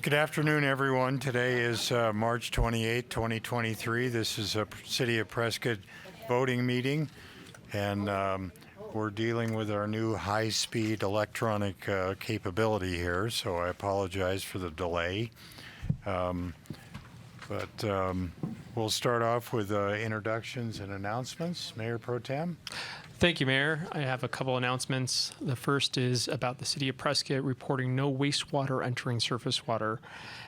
Good afternoon, everyone. Today is March 28, 2023. This is a City of Prescott voting meeting, and we're dealing with our new high-speed electronic capability here, so I apologize for the delay. We'll start off with introductions and announcements. Mayor Pro Tem. Thank you, Mayor. I have a couple announcements. The first is about the City of Prescott reporting no wastewater entering surface water.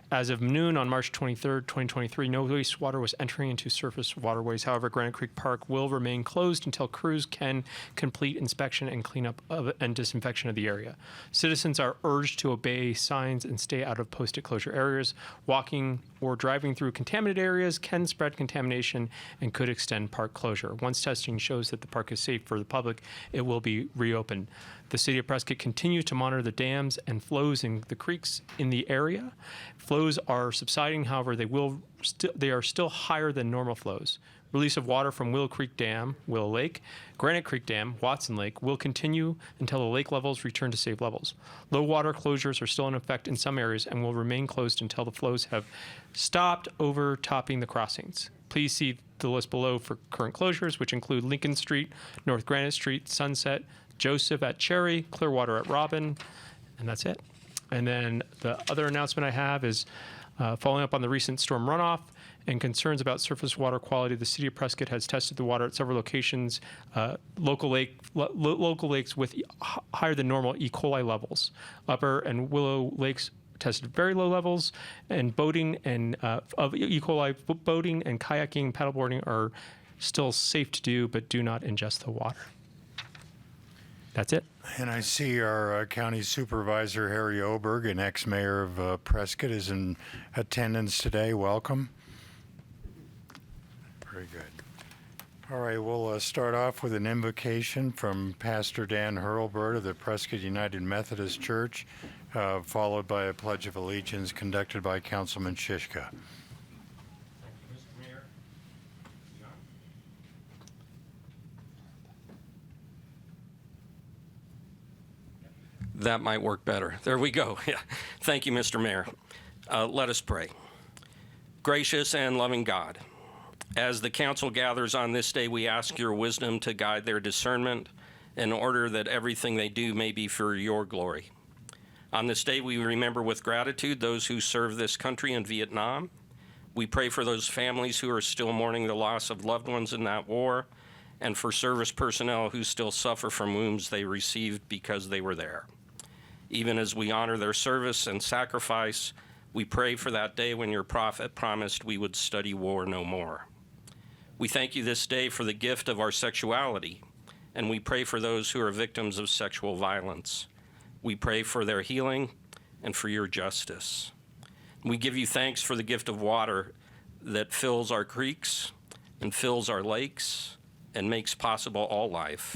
As of noon on March 23rd, 2023, no wastewater was entering into surface waterways. However, Granite Creek Park will remain closed until crews can complete inspection and cleanup and disinfection of the area. Citizens are urged to obey signs and stay out of posted closure areas. Walking or driving through contaminated areas can spread contamination and could extend park closure. Once testing shows that the park is safe for the public, it will be reopened. The City of Prescott continues to monitor the dams and flows in the creeks in the area. Flows are subsiding, however, they are still higher than normal flows. Release of water from Willow Creek Dam, Willow Lake, Granite Creek Dam, Watson Lake will continue until the lake levels return to safe levels. Low water closures are still in effect in some areas and will remain closed until the flows have stopped overtopping the crossings. Please see the list below for current closures, which include Lincoln Street, North Granite Street, Sunset, Joseph at Cherry, Clearwater at Robin, and that's it. And then the other announcement I have is following up on the recent storm runoff and concerns about surface water quality. The City of Prescott has tested the water at several locations, local lakes with higher than normal E. coli levels. Upper and Willow Lakes tested very low levels, and boating and of E. coli boating and kayaking, paddleboarding are still safe to do, but do not ingest the water. That's it. And I see our County Supervisor, Harry Oberg, an ex-mayor of Prescott, is in attendance today. Welcome. Very good. All right, we'll start off with an invocation from Pastor Dan Hurlburt of the Prescott United Methodist Church, followed by a Pledge of Allegiance conducted by Councilman Shishka. That might work better. There we go. Yeah. Thank you, Mr. Mayor. Let us pray. Gracious and loving God, as the council gathers on this day, we ask your wisdom to guide their discernment in order that everything they do may be for your glory. On this day, we remember with gratitude those who serve this country in Vietnam. We pray for those families who are still mourning the loss of loved ones in that war, and for service personnel who still suffer from wounds they received because they were there. Even as we honor their service and sacrifice, we pray for that day when your prophet promised we would study war no more. We thank you this day for the gift of our sexuality, and we pray for those who are victims of sexual violence. We pray for their healing and for your justice. We give you thanks for the gift of water that fills our creeks and fills our lakes and makes possible all life.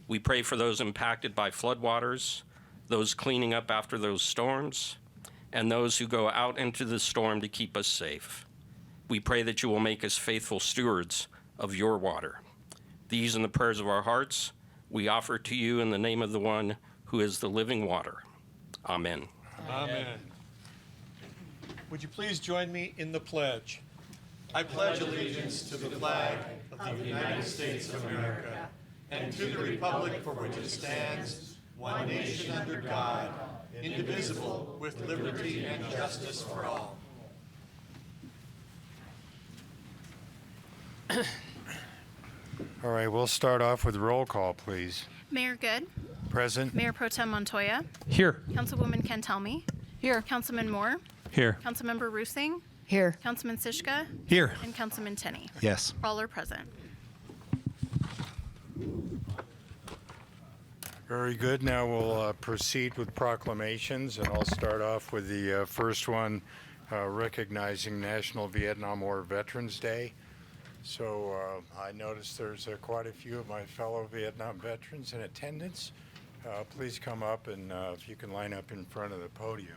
We pray for those impacted by floodwaters, those cleaning up after those storms, and those who go out into the storm to keep us safe. We pray that you will make us faithful stewards of your water. These and the prayers of our hearts we offer to you in the name of the one who is the living water. Amen. Amen. Would you please join me in the pledge? I pledge allegiance to the flag of the United States of America and to the republic for which it stands, one nation under God, indivisible, with liberty and justice for all. All right, we'll start off with roll call, please. Mayor Good. Present. Mayor Pro Tem Montoya. Here. Councilwoman Kentelme. Here. Councilman Moore. Here. Councilmember Rusing. Here. Councilman Sishka. Here. And Councilman Tenney. Yes. All are present. Very good. Now we'll proceed with proclamations, and I'll start off with the first one, recognizing National Vietnam War Veterans Day. So I noticed there's quite a few of my fellow Vietnam veterans in attendance. Please come up, and if you can line up in front of the podium.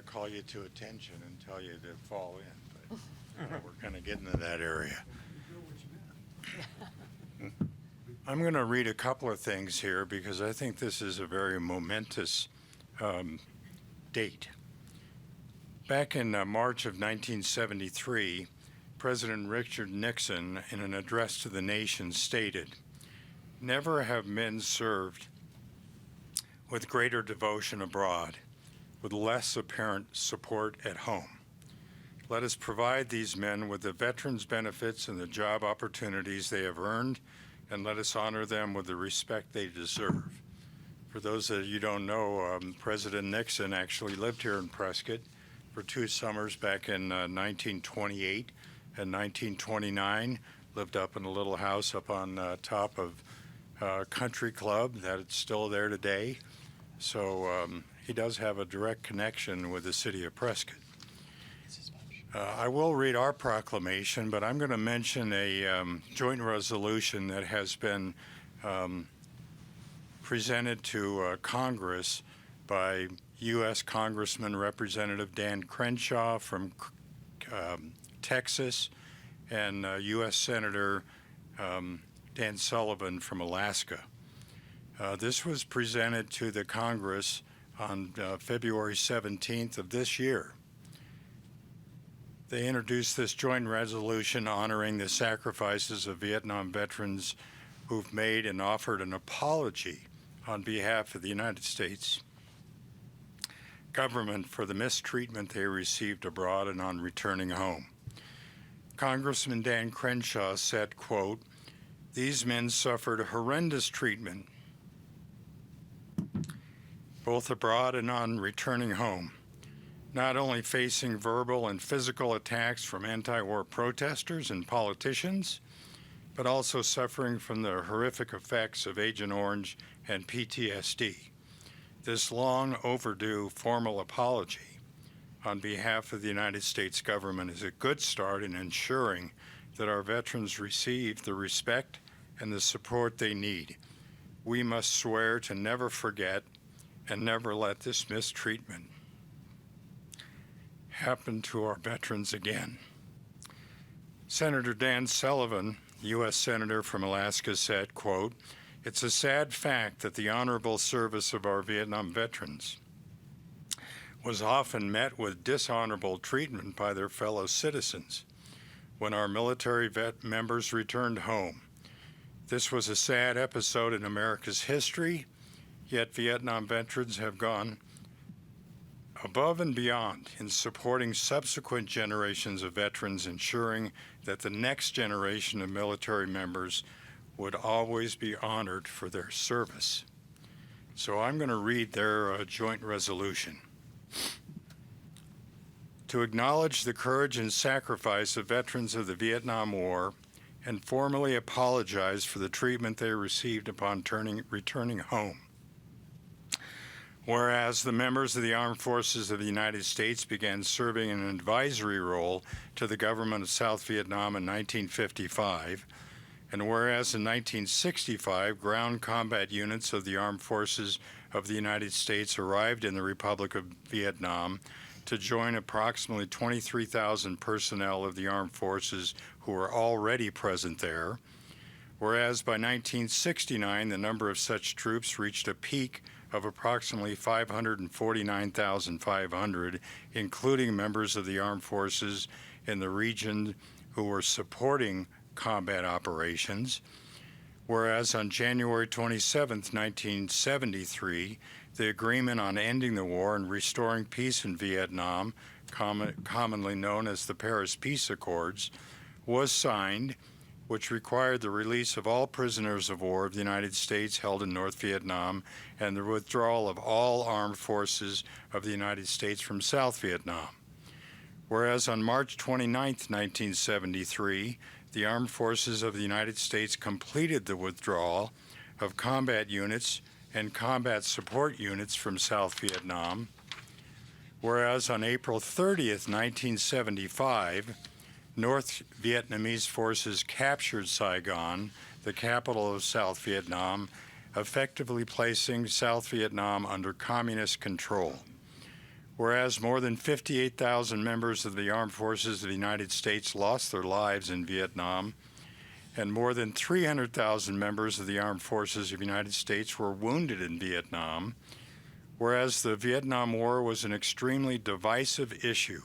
call you to attention and tell you to fall in, but we're kind of getting to that area. I'm going to read a couple of things here because I think this is a very momentous date. Back in March of 1973, President Richard Nixon, in an address to the nation, stated, "Never have men served with greater devotion abroad, with less apparent support at home. Let us provide these men with the veterans' benefits and the job opportunities they have earned, and let us honor them with the respect they deserve." For those that you don't know, President Nixon actually lived here in Prescott for 2 summers back in 1928 and 1929, lived up in a little house up on top of Country Club that's still there today. So he does have a direct connection with the city of Prescott. I will read our proclamation, but I'm going to mention a joint resolution that has been presented to Congress by U.S. Congressman Representative Dan Crenshaw from Texas and U.S. Senator Dan Sullivan from Alaska. This was presented to the Congress on February 17th of this year. They introduced this joint resolution honoring the sacrifices of Vietnam veterans who've made and offered an apology on behalf of the United States government for the mistreatment they received abroad and on returning home. Congressman Dan Crenshaw said, quote, "These men suffered horrendous treatment both abroad and on returning home, not only facing verbal and physical attacks from anti-war protesters and politicians, but also suffering from the horrific effects of Agent Orange and PTSD. This long overdue formal apology on behalf of the United States government is a good start in ensuring that our veterans receive the respect and the support they need. We must swear to never forget and never let this mistreatment happen to our veterans again." Senator Dan Sullivan, U.S. Senator from Alaska, said, quote, "It's a sad fact that the honorable service of our Vietnam veterans was often met with dishonorable treatment by their fellow citizens when our military vet members returned home. This was a sad episode in America's history, yet Vietnam veterans have gone above and beyond in supporting subsequent generations of veterans, ensuring that the next generation of military members would always be honored for their service." So I'm going to read their joint resolution. "To acknowledge the courage and sacrifice of veterans of the Vietnam War and formally apologize for the treatment they received upon returning home. Whereas the members of the Armed Forces of the United States began serving in an advisory role to the government of South Vietnam in 1955, and whereas in 1965, ground combat units of the Armed Forces of the United States arrived in the Republic of Vietnam to join approximately 23,000 personnel of the Armed Forces who were already present there, whereas by 1969, the number of such troops reached a peak of approximately 549,500, including members of the armed forces in the region who were supporting combat operations, whereas on January 27, 1973, the agreement on ending the war and restoring peace in Vietnam, commonly known as the Paris Peace Accords, was signed, which required the release of all prisoners of war of the United States held in North Vietnam and the withdrawal of all armed forces of the United States from South Vietnam. Whereas on March 29, 1973, the armed forces of the United States completed the withdrawal of combat units and combat support units from South Vietnam. Whereas on April 30, 1975, North Vietnamese forces captured Saigon, the capital of South Vietnam, effectively placing South Vietnam under communist control. whereas more than 58,000 members of the armed forces of the United States lost their lives in Vietnam, and more than 300,000 members of the armed forces of the United States were wounded in Vietnam, whereas the Vietnam War was an extremely divisive issue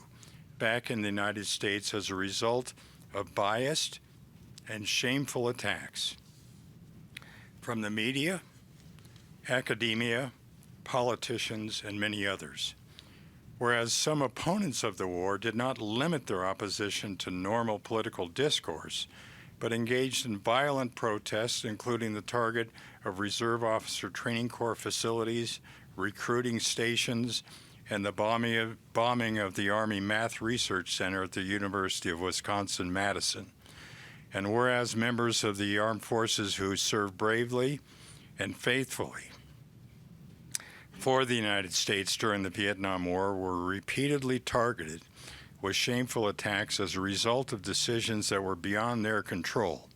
back in the United States as a result of biased and shameful attacks from the media, academia, politicians, and many others. Whereas some opponents of the war did not limit their opposition to normal political discourse, but engaged in violent protests, including the target of Reserve Officer Training Corps facilities, recruiting stations, and the bombing of the Army Math Research Center at the University of Wisconsin-Madison. And whereas members of the armed forces who served bravely and faithfully for the United States during the Vietnam War were repeatedly targeted with shameful attacks as a result of decisions that were beyond their control.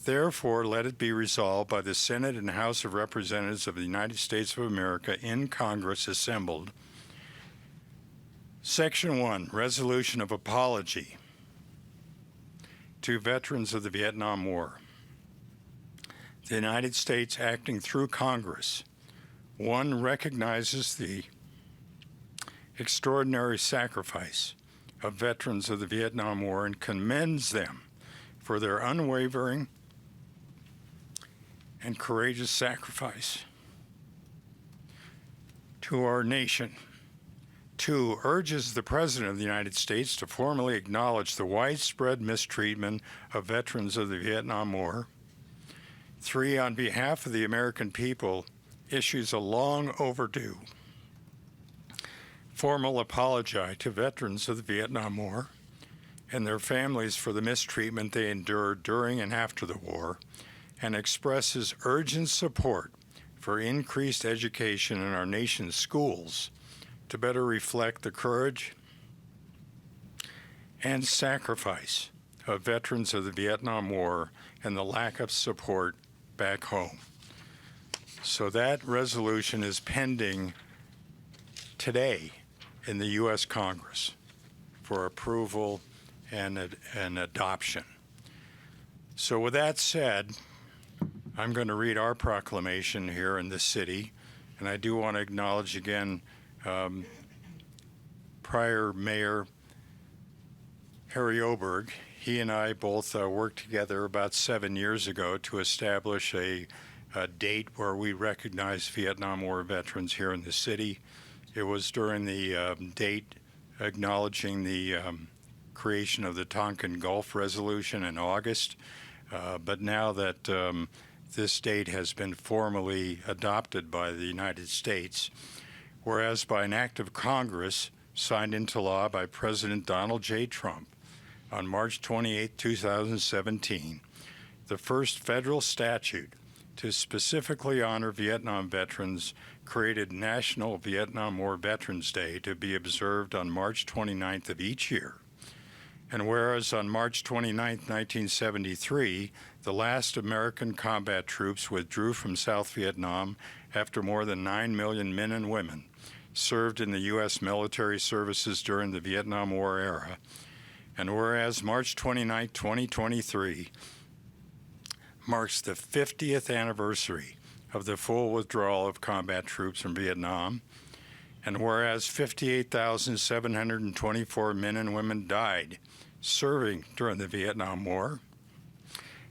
Therefore, let it be resolved by the Senate and House of Representatives of the United States of America in Congress assembled. Section 1, Resolution of Apology to Veterans of the Vietnam War. The United States, acting through Congress, 1, recognizes the extraordinary sacrifice of veterans of the Vietnam War and commends them for their unwavering and courageous sacrifice to our nation. 2, urges the President of the United States to formally acknowledge the widespread mistreatment of veterans of the Vietnam War. 3, on behalf of the American people, issues a long overdue formal apology to veterans of the Vietnam War and their families for the mistreatment they endured during and after the war, and expresses urgent support for increased education in our nation's schools to better reflect the courage and sacrifice of veterans of the Vietnam War and the lack of support back home. So that resolution is pending today in the U.S. Congress for approval and adoption. So with that said, I'm going to read our proclamation here in the city, and I do want to acknowledge again prior Mayor Harry Oberg. He and I both worked together about 7 years ago to establish a date where we recognize Vietnam War veterans here in the city. It was during the date acknowledging the creation of the Tonkin Gulf Resolution in August. But now that this date has been formally adopted by the United States, whereas by an act of Congress signed into law by President Donald J. Trump on March 28, 2017, the first federal statute to specifically honor Vietnam veterans created National Vietnam War Veterans Day to be observed on March 29th of each year. And whereas on March 29, 1973, the last American combat troops withdrew from South Vietnam after more than 9 million men and women served in the U.S. military services during the Vietnam War era, and whereas March 29, 2023 marks the 50th anniversary of the full withdrawal of combat troops from Vietnam, and whereas 58,724 men and women died serving during the Vietnam War,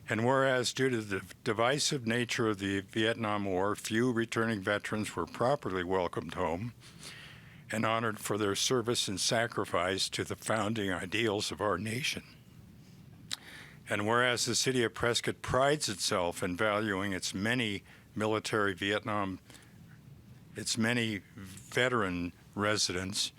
and whereas due to the divisive nature of the Vietnam War, few returning veterans were properly welcomed home and honored for their service and sacrifice to the founding ideals of our nation. And whereas the city of Prescott prides itself in valuing its many veteran residents,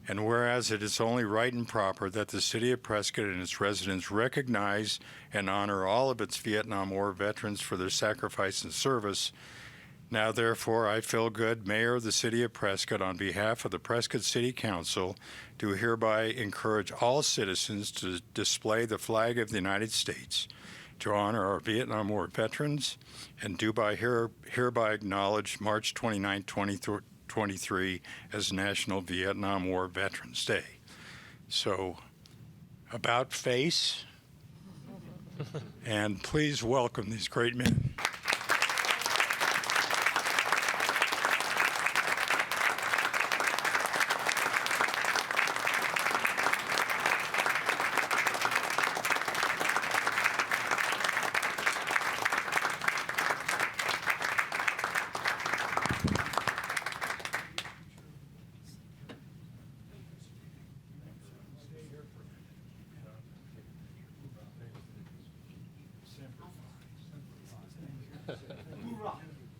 and whereas it is only right and proper that the city of Prescott and its residents recognize and honor all of its Vietnam War veterans for their sacrifice and service, now therefore I, Phil Good, Mayor of the city of Prescott, on behalf of the Prescott City Council, do hereby encourage all citizens to display the flag of the United States to honor our Vietnam War veterans, and do hereby acknowledge March 29, 2023 2023 as National Vietnam War Veterans Day. So, about face, and please welcome these great men.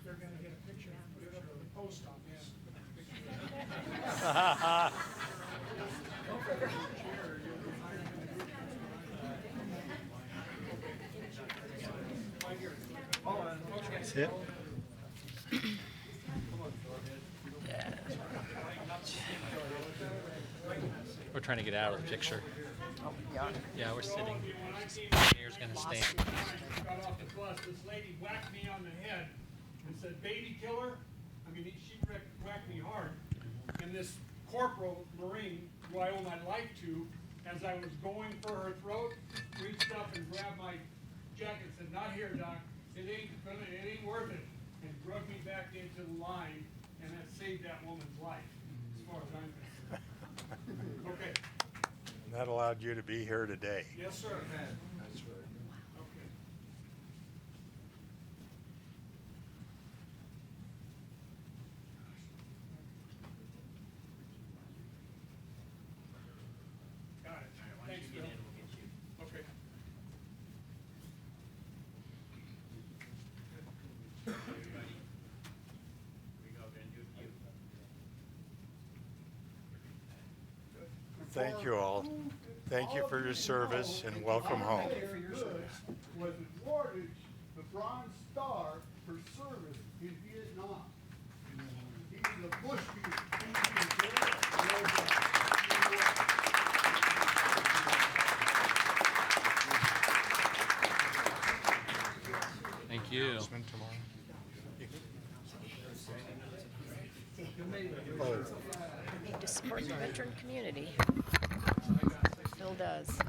They're gonna get a picture, put it up on the post office. That's it. We're trying to get out of the picture. Yeah, we're sitting. Mayor's gonna stand. Got off the bus, this lady whacked me on the head and said, "Baby killer." I mean, she whacked me hard. And this corporal Marine, who I owe my life to, as I was going for her throat, reached up and grabbed my jacket and said, "Not here, Doc. It ain't worth it." And drugged me back into the line, and that saved that woman's life, as far as I'm concerned. Okay. And that allowed you to be here today. Yes, sir. That's right. Okay. Got it. Thanks, Bill. Okay. Thank you all. Thank you for your service and welcome home. Was awarded the Bronze Star for service in Vietnam. He was a bush Thank you. Need to support the veteran community. Phil does.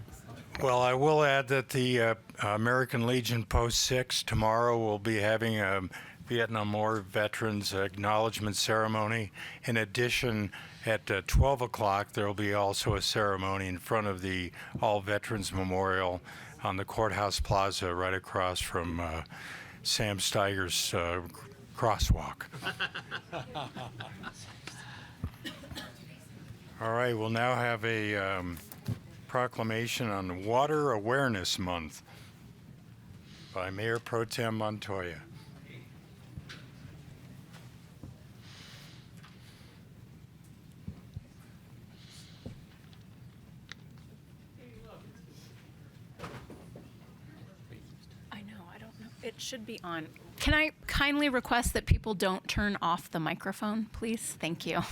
Well, I will add that the American Legion Post 6 tomorrow will be having a Vietnam War Veterans Acknowledgement Ceremony. In addition, at 12 o'clock, there will be also a ceremony in front of the All Veterans Memorial on the Courthouse Plaza right across from Sam Steiger's crosswalk. All right, we'll now have a proclamation on Water Awareness Month by Mayor Pro Tem Montoya. I know, I don't know. It should be on. Can I kindly request that people don't turn off the microphone, please? Thank you.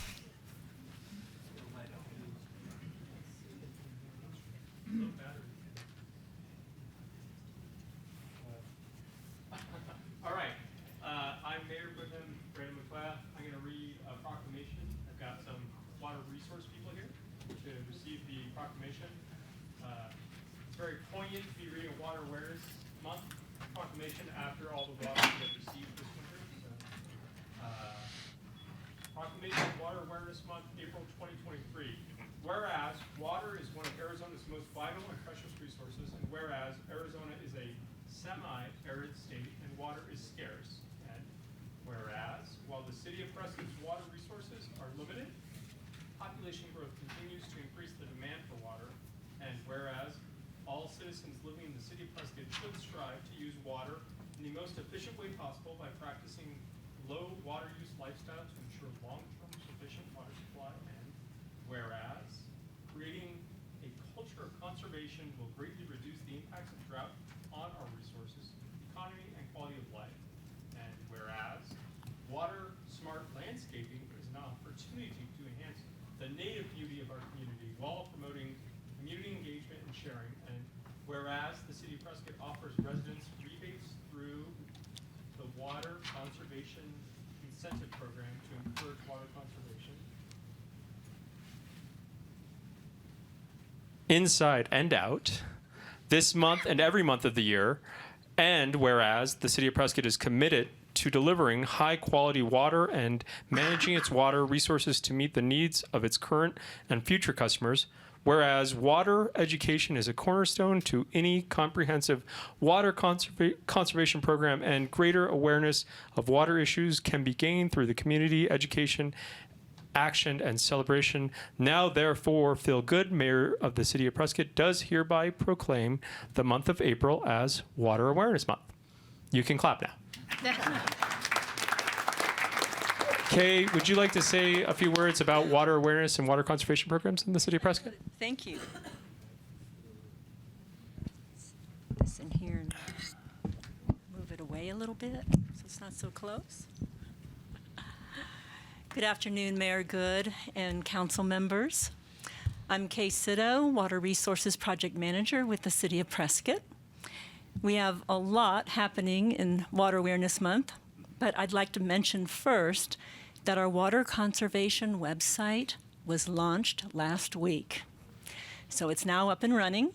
All right. I'm Mayor Pro Tem Brandon McLeod. I'm going to read a proclamation. I've got some water resource people here to receive the proclamation. It's very poignant to be reading a Water Awareness Month proclamation after all the water we have received this winter. So, proclamation Water Awareness Month, April 2023. Whereas water is one of Arizona's most vital and precious resources, and whereas Arizona is a semi-arid state and water is scarce, and whereas while the city of Prescott's water resources are limited, population growth continues to increase the demand for water, and whereas all citizens living in the city of Prescott should strive to use water in the most efficient way possible by practicing low water use lifestyle to ensure long-term sufficient water supply, and whereas creating a culture of conservation will greatly reduce the impacts of drought on our resources, economy, and quality of life. And whereas water smart landscaping is an opportunity to enhance the native beauty of our community while promoting community engagement and sharing. And whereas the city of Prescott offers residents rebates through the Water Conservation Incentive Program to encourage water conservation inside and out, this month and every month of the year. And whereas the City of Prescott is committed to delivering high-quality water and managing its water resources to meet the needs of its current and future customers, whereas water education is a cornerstone to any comprehensive water conservation program, and greater awareness of water issues can be gained through the community education, action, and celebration. Now, therefore, Phil Good, Mayor of the City of Prescott, does hereby proclaim the month of April as Water Awareness Month. You can clap now. Kay, would you like to say a few words about water awareness and water conservation programs in the City of Prescott? Thank you. This in here and move it away a little bit so it's not so close. Good afternoon, Mayor Good and council members. I'm Kay Sitto, Water Resources Project Manager with the City of Prescott. We have a lot happening in Water Awareness Month, but I'd like to mention first that our water conservation website was launched last week. So it's now up and running,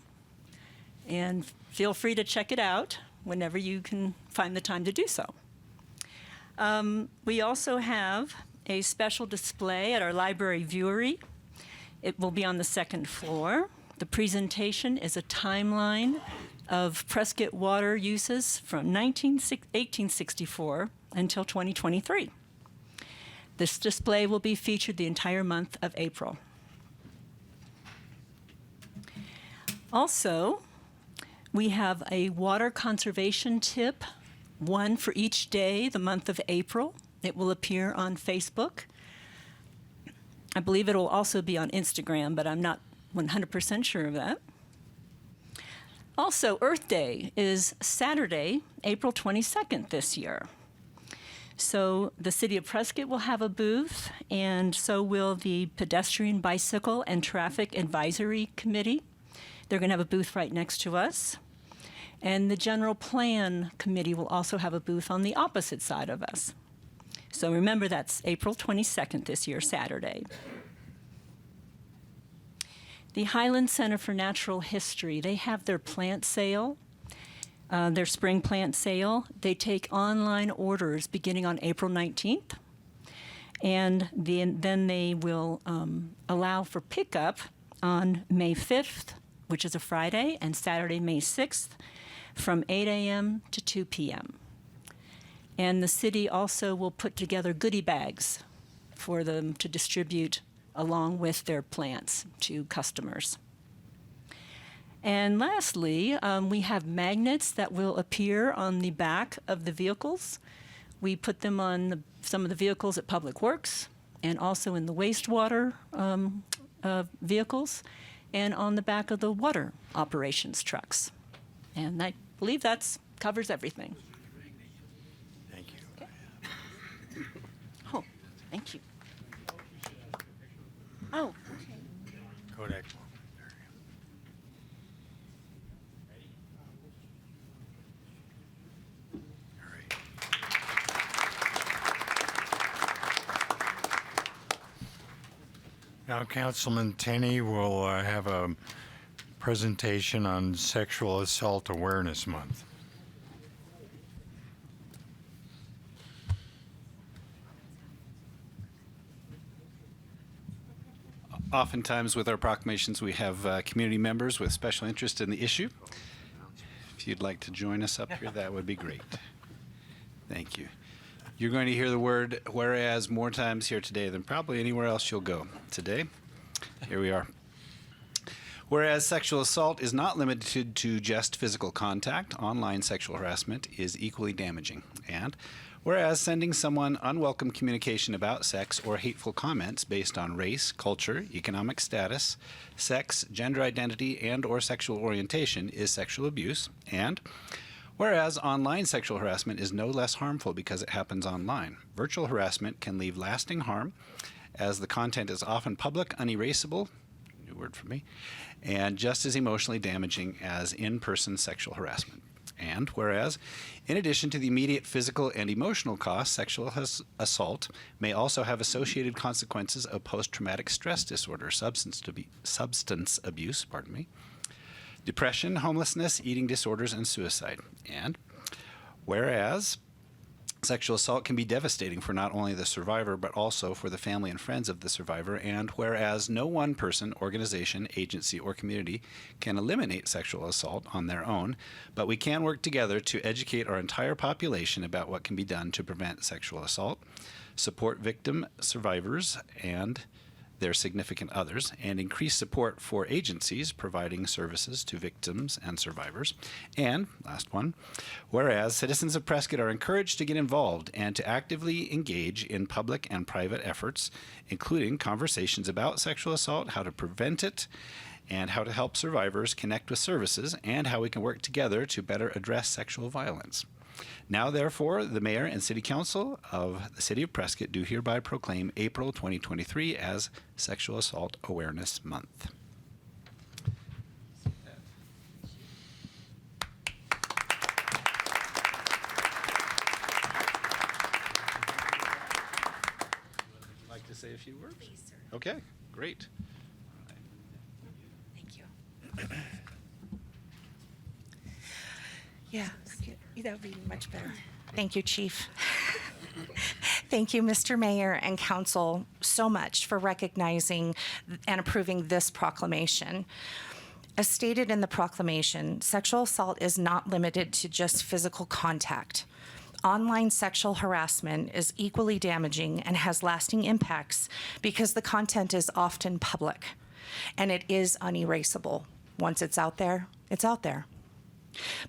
and feel free to check it out whenever you can find the time to do so. We also have a special display at our library viewery. It will be on the second floor. The presentation is a timeline of Prescott water uses from 1864 until 2023. This display will be featured the entire month of April. Also, we have a water conservation tip, one for each day the month of April. It will appear on Facebook. I believe it will also be on Instagram, but I'm not 100% sure of that. Also, Earth Day is Saturday, April 22nd this year. So the City of Prescott will have a booth, and so will the Pedestrian, Bicycle, and Traffic Advisory Committee. They're going to have a booth right next to us. And the General Plan Committee will also have a booth on the opposite side of us. So remember, that's April 22nd this year, Saturday. The Highland Center for Natural History, they have their plant sale, their spring plant sale. They take online orders beginning on April 19th. And then they will allow for pickup on May 5th, which is a Friday, and Saturday, May 6th, from 8 a.m. to 2 p.m. And the city also will put together goodie bags for them to distribute along with their plants to customers. And lastly, we have magnets that will appear on the back of the vehicles. We put them on some of the vehicles at Public Works and also in the wastewater vehicles and on the back of the water operations trucks. And I believe that covers everything. Thank you. Okay. Oh, thank you. Oh, okay. Kodak. All right. Now, Councilman Tenney will have a presentation on Sexual Assault Awareness Month. Oftentimes with our proclamations, we have community members with special interest in the issue. If you'd like to join us up here, that would be great. Thank you. You're going to hear the word whereas more times here today than probably anywhere else you'll go today. Here we are. Whereas sexual assault is not limited to just physical contact, online sexual harassment is equally damaging. And whereas sending someone unwelcome communication about sex or hateful comments based on race, culture, economic status, sex, gender identity, and/or sexual orientation is sexual abuse. And whereas online sexual harassment is no less harmful because it happens online. Virtual harassment can leave lasting harm as the content is often public, unerasable, new word for me, and just as emotionally damaging as in-person sexual harassment. And whereas, in addition to the immediate physical and emotional costs, sexual assault may also have associated consequences of post-traumatic stress disorder, substance abuse, depression, homelessness, eating disorders, and suicide. And whereas, sexual assault can be devastating for not only the survivor, but also for the family and friends of the survivor. And whereas no one person, organization, agency, or community can eliminate sexual assault on their own, but we can work together to educate our entire population about what can be done to prevent sexual assault, support victim survivors and their significant others, and increase support for agencies providing services to victims and survivors. And, last one, whereas citizens of Prescott are encouraged to get involved and to actively engage in public and private efforts, including conversations about sexual assault, how to prevent it, and how to help survivors connect with services, and how we can work together to better address sexual violence. Now, therefore, the Mayor and City Council of the City of Prescott do hereby proclaim April 2023 as Sexual Assault Awareness Month. Would you like to say a few words? Please, sir. Okay, great. Thank you. Yeah, that would be much better. Thank you, Chief. Thank you, Mr. Mayor and Council, so much for recognizing and approving this proclamation. As stated in the proclamation, sexual assault is not limited to just physical contact. Online sexual harassment is equally damaging and has lasting impacts because the content is often public, and it is unerasable. Once it's out there, it's out there.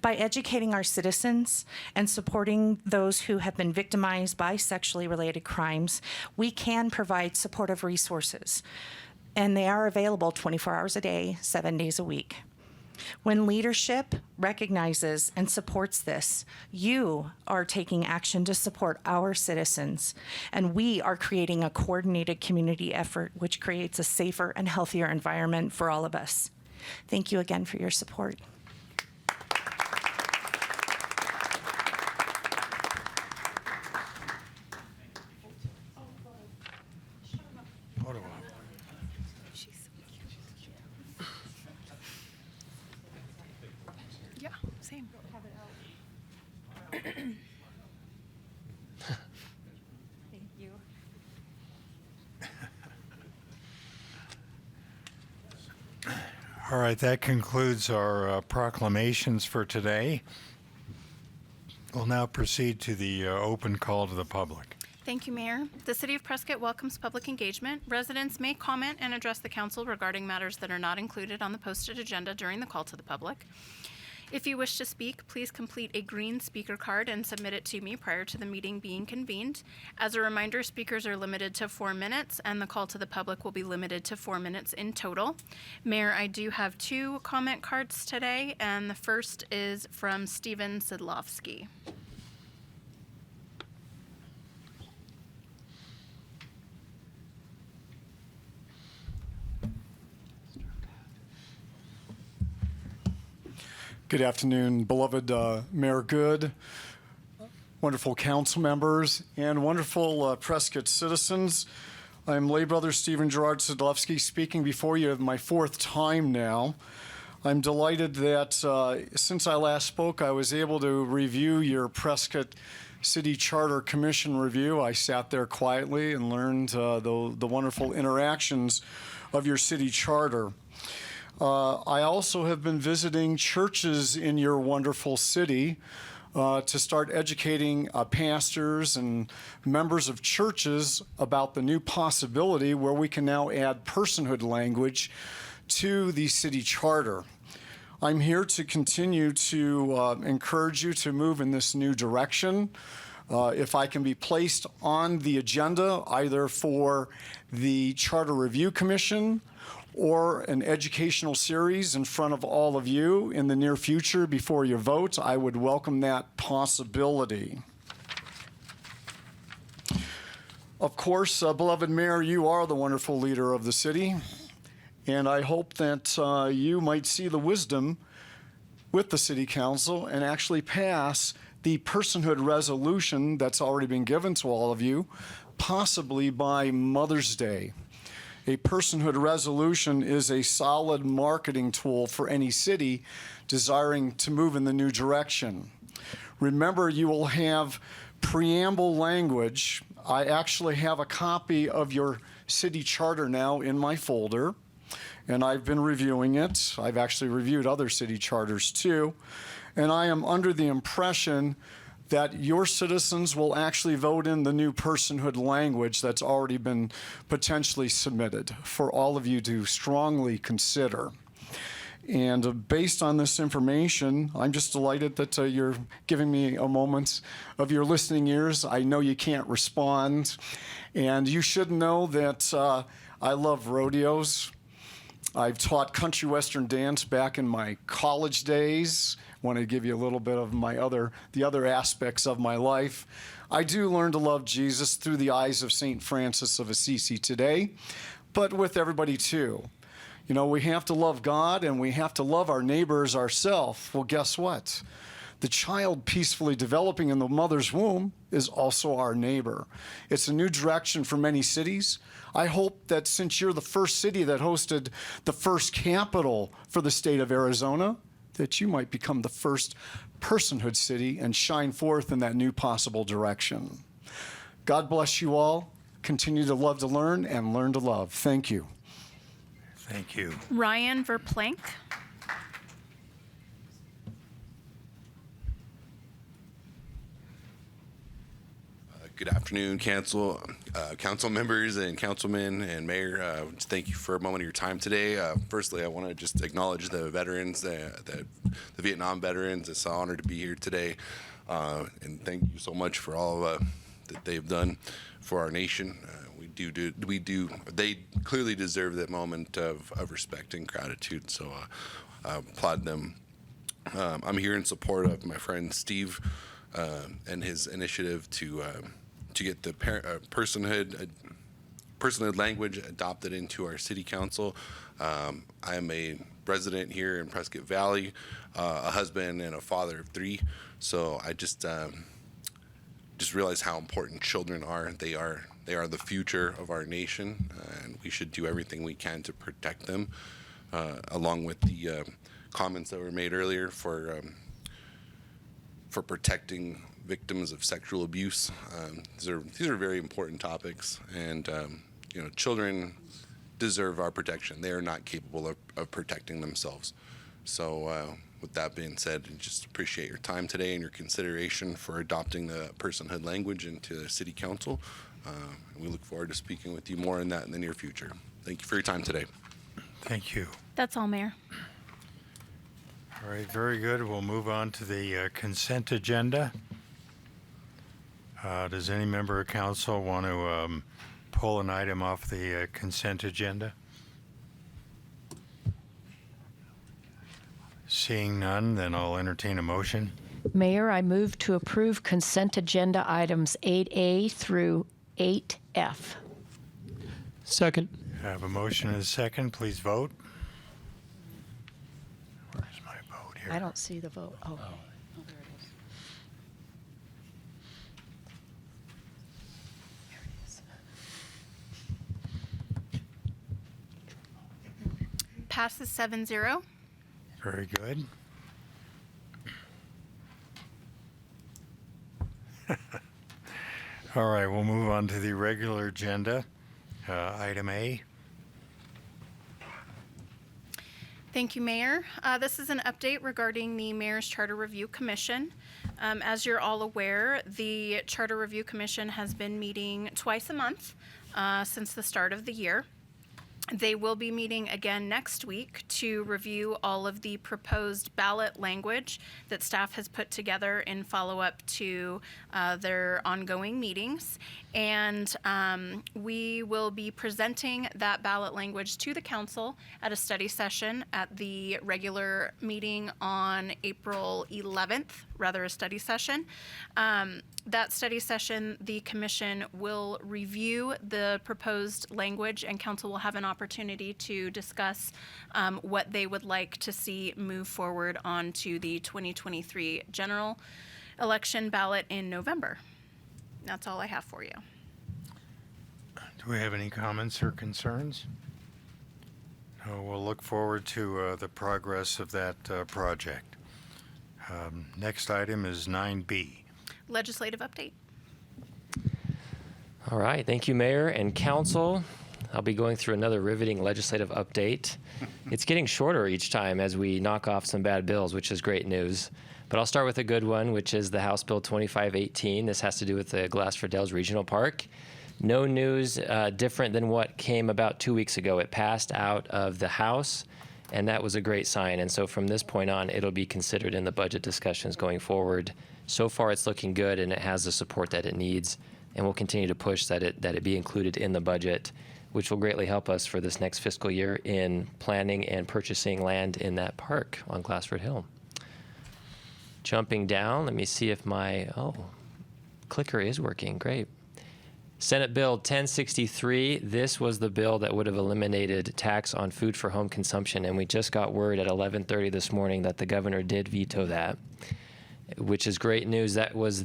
By educating our citizens and supporting those who have been victimized by sexually related crimes, we can provide supportive resources, and they are available 24 hours a day, 7 days a week. When leadership recognizes and supports this, you are taking action to support our citizens, and we are creating a coordinated community effort which creates a safer and healthier environment for all of us. Thank you again for your support. Yeah, same. Thank you. All right, that concludes our proclamations for today. We'll now proceed to the open call to the public. Thank you, Mayor. The City of Prescott welcomes public engagement. Residents may comment and address the council regarding matters that are not included on the posted agenda during the call to the public. If you wish to speak, please complete a green speaker card and submit it to me prior to the meeting being convened. As a reminder, speakers are limited to 4 minutes, and the call to the public will be limited to 4 minutes in total. Mayor, I do have 2 comment cards today, and the first is from Steven Sidlowski. Good afternoon, beloved Mayor Good, wonderful council members, and wonderful Prescott citizens. I'm lay brother Stephen Gerard Sidlowski speaking before you my 4th time now. I'm delighted that since I last spoke, I was able to review your Prescott City Charter Commission review. I sat there quietly and learned the wonderful interactions of your city charter. I also have been visiting churches in your wonderful city to start educating pastors and members of churches about the new possibility where we can now add personhood language to the city charter. I'm here to continue to encourage you to move in this new direction. If I can be placed on the agenda either for the Charter Review Commission or an educational series in front of all of you in the near future before your vote, I would welcome that possibility. Of course, beloved Mayor, you are the wonderful leader of the city, and I hope that you might see the wisdom with the City Council and actually pass the personhood resolution that's already been given to all of you, possibly by Mother's Day. A personhood resolution is a solid marketing tool for any city desiring to move in the new direction. Remember, you will have preamble language. I actually have a copy of your city charter now in my folder, and I've been reviewing it. I've actually reviewed other city charters too, and I am under the impression that your citizens will actually vote in the new personhood language that's already been potentially submitted for all of you to strongly consider. And based on this information, I'm just delighted that you're giving me a moment of your listening ears. I know you can't respond, and you should know that I love rodeos. I've taught country western dance back in my college days. Want to give you a little bit of the other aspects of my life. I do learn to love Jesus through the eyes of St. Francis of Assisi today, but with everybody too. You know, we have to love God and we have to love our neighbors ourselves. Well, guess what? The child peacefully developing in the mother's womb is also our neighbor. It's a new direction for many cities. I hope that since you're the first city that hosted the first capital for the state of Arizona, that you might become the first personhood city and shine forth in that new possible direction. God bless you all. Continue to love to learn and learn to love. Thank you. Thank you. Ryan Verplank. Good afternoon, council members and councilmen and mayor. Thank you for a moment of your time today. Firstly, I want to just acknowledge the veterans, the Vietnam veterans. It's an honor to be here today, and thank you so much for all that they've done for our nation. They clearly deserve that moment of respect and gratitude. So I applaud them. I'm here in support of my friend Steve and his initiative to get the personhood language adopted into our city council. I am a resident here in Prescott Valley, a husband and a father of 3. So I just realize how important children are. They are the future of our nation, and we should do everything we can to protect them, along with the comments that were made earlier for protecting victims of sexual abuse. These are very important topics, and children deserve our protection. They are not capable of protecting themselves. So with that being said, I just appreciate your time today and your consideration for adopting the personhood language into the city council. And we look forward to speaking with you more on that in the near future. Thank you for your time today. Thank you. That's all, Mayor. All right, very good. We'll move on to the consent agenda. Does any member of council want to pull an item off the consent agenda? Seeing none, then I'll entertain a motion. Mayor, I move to approve consent agenda items 8A through 8F. Second. I have a motion and a second. Please vote. Where's my vote here? I don't see the vote. Oh. Passes 7-0. Very good. All right, we'll move on to the regular agenda. Item A. Thank you, Mayor. This is an update regarding the Mayor's Charter Review Commission. As you're all aware, the Charter Review Commission has been meeting twice a month since the start of the year. They will be meeting again next week to review all of the proposed ballot language that staff has put together in follow-up to their ongoing meetings. And we will be presenting that ballot language to the council at a study session at the regular meeting on April 11th, rather a study session. That study session, the commission will review the proposed language, and council will have an opportunity to discuss what they would like to see move forward onto the 2023 general election ballot in November. That's all I have for you. Do we have any comments or concerns? No, we'll look forward to the progress of that project. Next item is 9B. Legislative update. All right, thank you, Mayor and Council. I'll be going through another riveting legislative update. It's getting shorter each time as we knock off some bad bills, which is great news. But I'll start with a good one, which is the House Bill 2518. This has to do with the Glasford Dells Regional Park. No news different than what came about 2 weeks ago. It passed out of the House, and that was a great sign. And so from this point on, it'll be considered in the budget discussions going forward. So far, it's looking good, and it has the support that it needs, and we'll continue to push that it be included in the budget, which will greatly help us for this next fiscal year in planning and purchasing land in that park on Glassford Hill. Jumping down, let me see if my, clicker is working, great. Senate Bill 1063, this was the bill that would have eliminated tax on food for home consumption, and we just got word at 11:30 this morning that the governor did veto that, which is great news. That was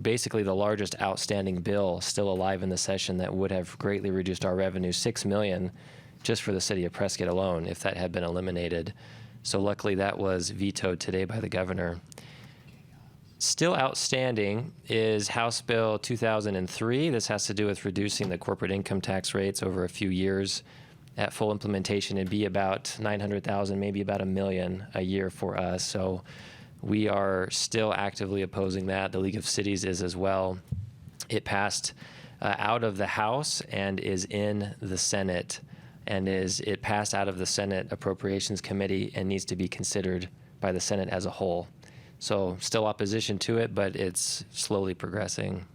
basically the largest outstanding bill still alive in the session that would have greatly reduced our revenue, $6 million just for the city of Prescott alone if that had been eliminated. So luckily that was vetoed today by the governor. Still outstanding is House Bill 2003. This has to do with reducing the corporate income tax rates over a few years. At full implementation, it'd be about $900,000, maybe about $1 million a year for us. So we are still actively opposing that. The League of Cities is as well. It passed out of the House and is in the Senate, and it passed out of the Senate Appropriations Committee and needs to be considered by the Senate as a whole. So still opposition to it, but it's slowly progressing.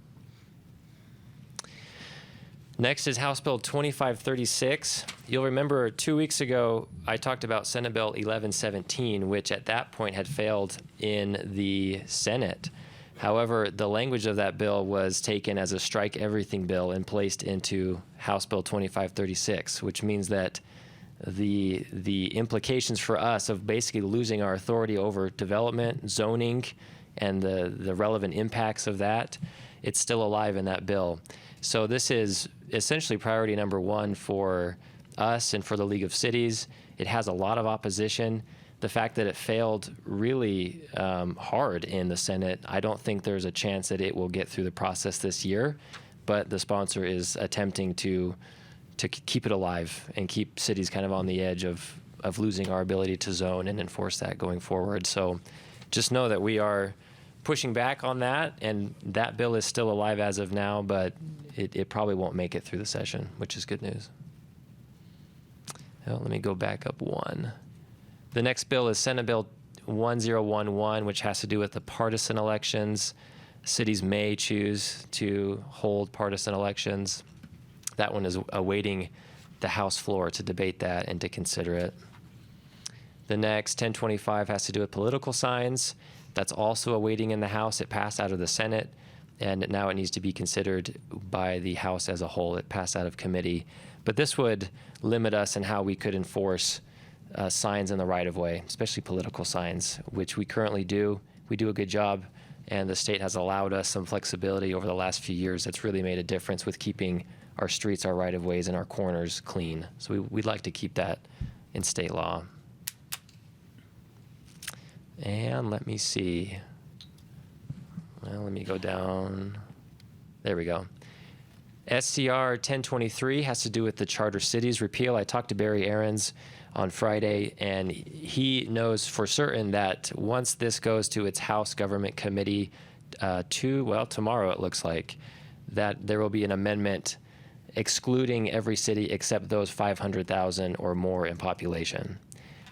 Next is House Bill 2536. You'll remember 2 weeks ago, I talked about Senate Bill 1117, which at that point had failed in the Senate. However, the language of that bill was taken as a strike everything bill and placed into House Bill 2536, which means that the implications for us of basically losing our authority over development, zoning, and the relevant impacts of that, it's still alive in that bill. So this is essentially priority number one for us and for the League of Cities. It has a lot of opposition. The fact that it failed really hard in the Senate, I don't think there's a chance that it will get through the process this year, but the sponsor is attempting to keep it alive and keep cities kind of on the edge of losing our ability to zone and enforce that going forward. So just know that we are pushing back on that, and that bill is still alive as of now, but it probably won't make it through the session, which is good news. Well, let me go back up one. The next bill is Senate Bill 1011, which has to do with the partisan elections. Cities may choose to hold partisan elections. That one is awaiting the House floor to debate that and to consider it. The next, 1025, has to do with political signs. That's also awaiting in the House. It passed out of the Senate, and now it needs to be considered by the House as a whole. It passed out of committee. But this would limit us in how we could enforce signs in the right-of-way, especially political signs, which we currently do. We do a good job, and the state has allowed us some flexibility over the last few years that's really made a difference with keeping our streets, our right-of-ways, and our corners clean. So we'd like to keep that in state law. And let me see. Well, let me go down. There we go. SCR 1023 has to do with the charter cities repeal. I talked to Barry Aarons on Friday, and he knows for certain that once this goes to its House Government Committee tomorrow it looks like, that there will be an amendment excluding every city except those 500,000 or more in population.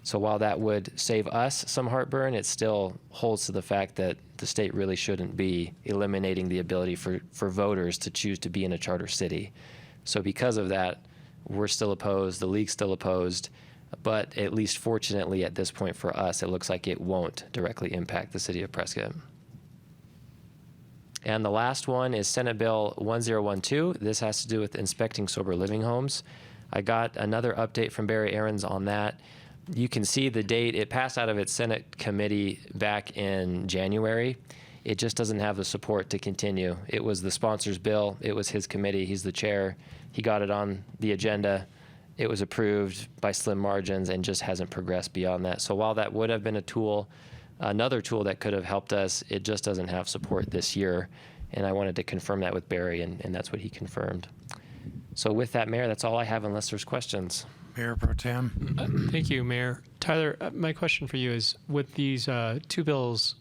So while that would save us some heartburn, it still holds to the fact that the state really shouldn't be eliminating the ability for voters to choose to be in a charter city. So because of that, we're still opposed, the league's still opposed. but at least fortunately at this point for us, it looks like it won't directly impact the city of Prescott. And the last one is Senate Bill 1012. This has to do with inspecting sober living homes. I got another update from Barry Aarons on that. You can see the date. It passed out of its Senate committee back in January. It just doesn't have the support to continue. It was the sponsor's bill. It was his committee. He's the chair. He got it on the agenda. It was approved by slim margins and just hasn't progressed beyond that. So while that would have been a tool, another tool that could have helped us, it just doesn't have support this year. And I wanted to confirm that with Barry, and that's what he confirmed. So with that, Mayor, that's all I have unless there's questions. Mayor Pro Tem. Thank you, Mayor. Tyler, my question for you is, with these two bills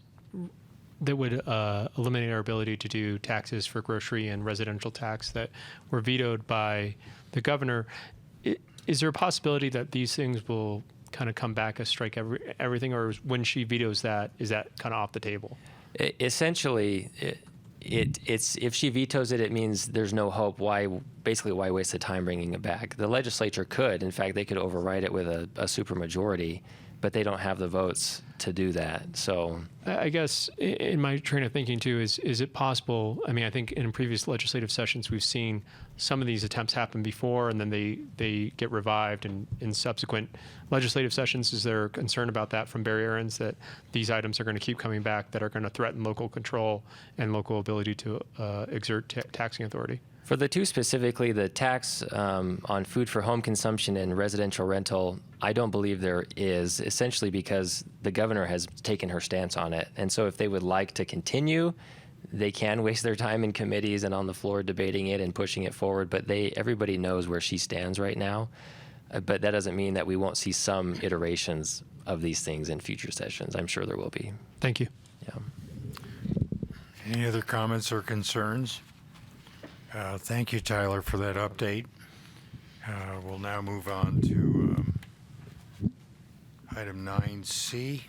that would eliminate our ability to do taxes for grocery and residential tax that were vetoed by the governor, is there a possibility that these things will kind of come back as strike everything, or when she vetoes that, is that kind of off the table? Essentially, it's if she vetoes it, it means there's no hope. Why waste the time bringing it back? The legislature could, in fact, they could override it with a supermajority, but they don't have the votes to do that. So I guess in my train of thinking too, is it possible? I mean, I think in previous legislative sessions we've seen some of these attempts happen before, and then they get revived in subsequent legislative sessions. Is there concern about that from Barry Aarons, that these items are going to keep coming back, that are going to threaten local control and local ability to exert taxing authority? For the two specifically, the tax on food for home consumption and residential rental, I don't believe there is, essentially because the governor has taken her stance on it. And so if they would like to continue, they can waste their time in committees and on the floor debating it and pushing it forward, but everybody knows where she stands right now. But that doesn't mean that we won't see some iterations of these things in future sessions. I'm sure there will be. Thank you. Yeah. Any other comments or concerns? Thank you, Tyler, for that update. We'll now move on to item 9C.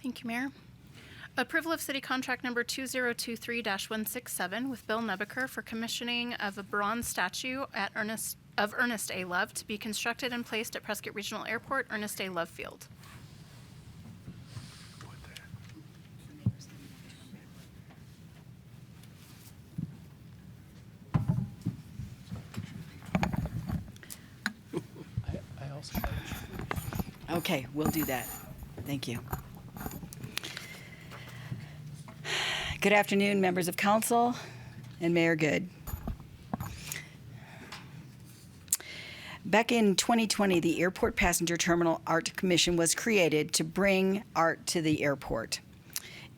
Thank you, Mayor. Approval of City Contract Number 2023-167 with Bill Nebaker for commissioning of a bronze statue of Ernest A. Love to be constructed and placed at Prescott Regional Airport, Ernest A. Love Field. Okay, we'll do that. Thank you. Good afternoon, members of council and Mayor Good. Back in 2020, the Airport Passenger Terminal Art Commission was created to bring art to the airport.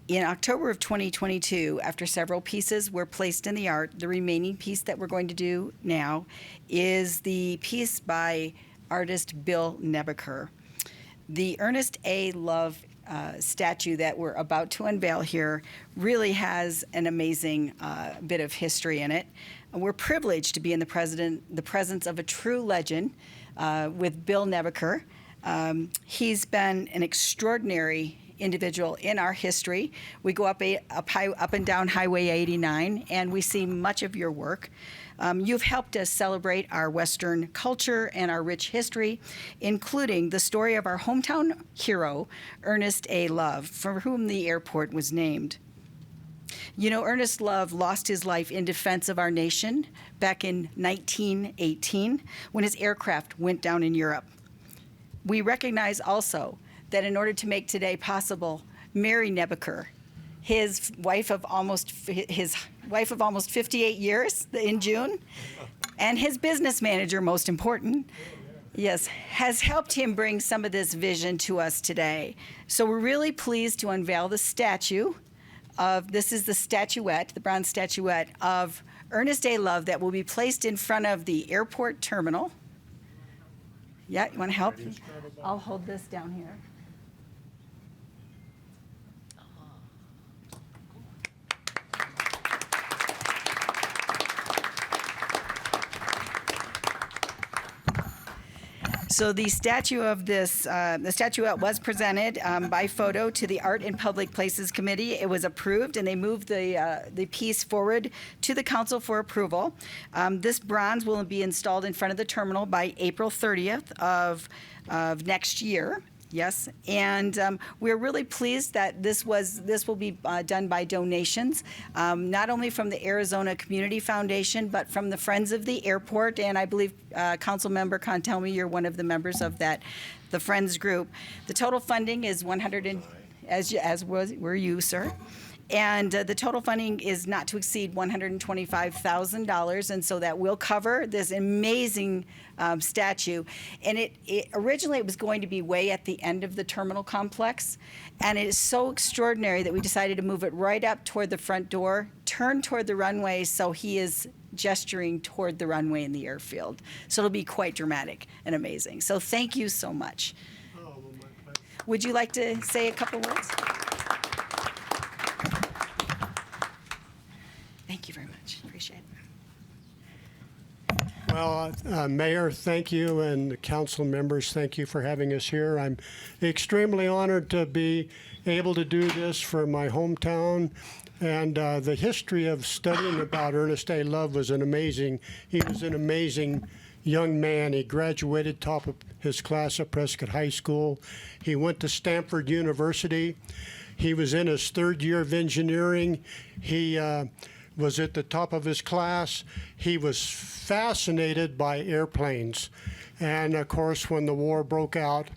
In October of 2022, after several pieces were placed in the art, the remaining piece that we're going to do now is the piece by artist Bill Nebaker. The Ernest A. Love statue that we're about to unveil here really has an amazing bit of history in it. We're privileged to be in the presence of a true legend with Bill Nebaker. He's been an extraordinary individual in our history. We go up and down Highway 89, and we see much of your work. You've helped us celebrate our Western culture and our rich history, including the story of our hometown hero, Ernest A. Love, for whom the airport was named. You know, Ernest Love lost his life in defense of our nation back in 1918 when his aircraft went down in Europe. We recognize also that in order to make today possible, Mary Nebaker, his wife of almost 58 years in June, and his business manager, most important, yes, has helped him bring some of this vision to us today. So we're really pleased to unveil the statue this is the statuette, the bronze statuette of Ernest A. Love that will be placed in front of the airport terminal. Yeah, you want to help? I'll hold this down here. So the the statuette was presented by photo to the Art and Public Places Committee. It was approved, and they moved the piece forward to the council for approval. This bronze will be installed in front of the terminal by April 30th of next year. Yes, and we're really pleased that this will be done by donations, not only from the Arizona Community Foundation, but from the Friends of the Airport, and I believe Councilmember Contelmi, you're one of the members of that, the Friends group. The total funding is were you, sir. And the total funding is not to exceed $125,000, and so that will cover this amazing statue. And it originally it was going to be way at the end of the terminal complex, and it is so extraordinary that we decided to move it right up toward the front door, turn toward the runway, so he is gesturing toward the runway in the airfield. So it'll be quite dramatic and amazing. So thank you so much. Would you like to say a couple words? Thank you very much. Appreciate it. Well, Mayor, thank you, and council members, thank you for having us here. I'm extremely honored to be able to do this for my hometown. And the history of studying about Ernest A. Love was he was an amazing young man. He graduated top of his class at Prescott High School. He went to Stanford University. He was in his third year of engineering. He was at the top of his class. He was fascinated by airplanes. And of course, when the war broke out,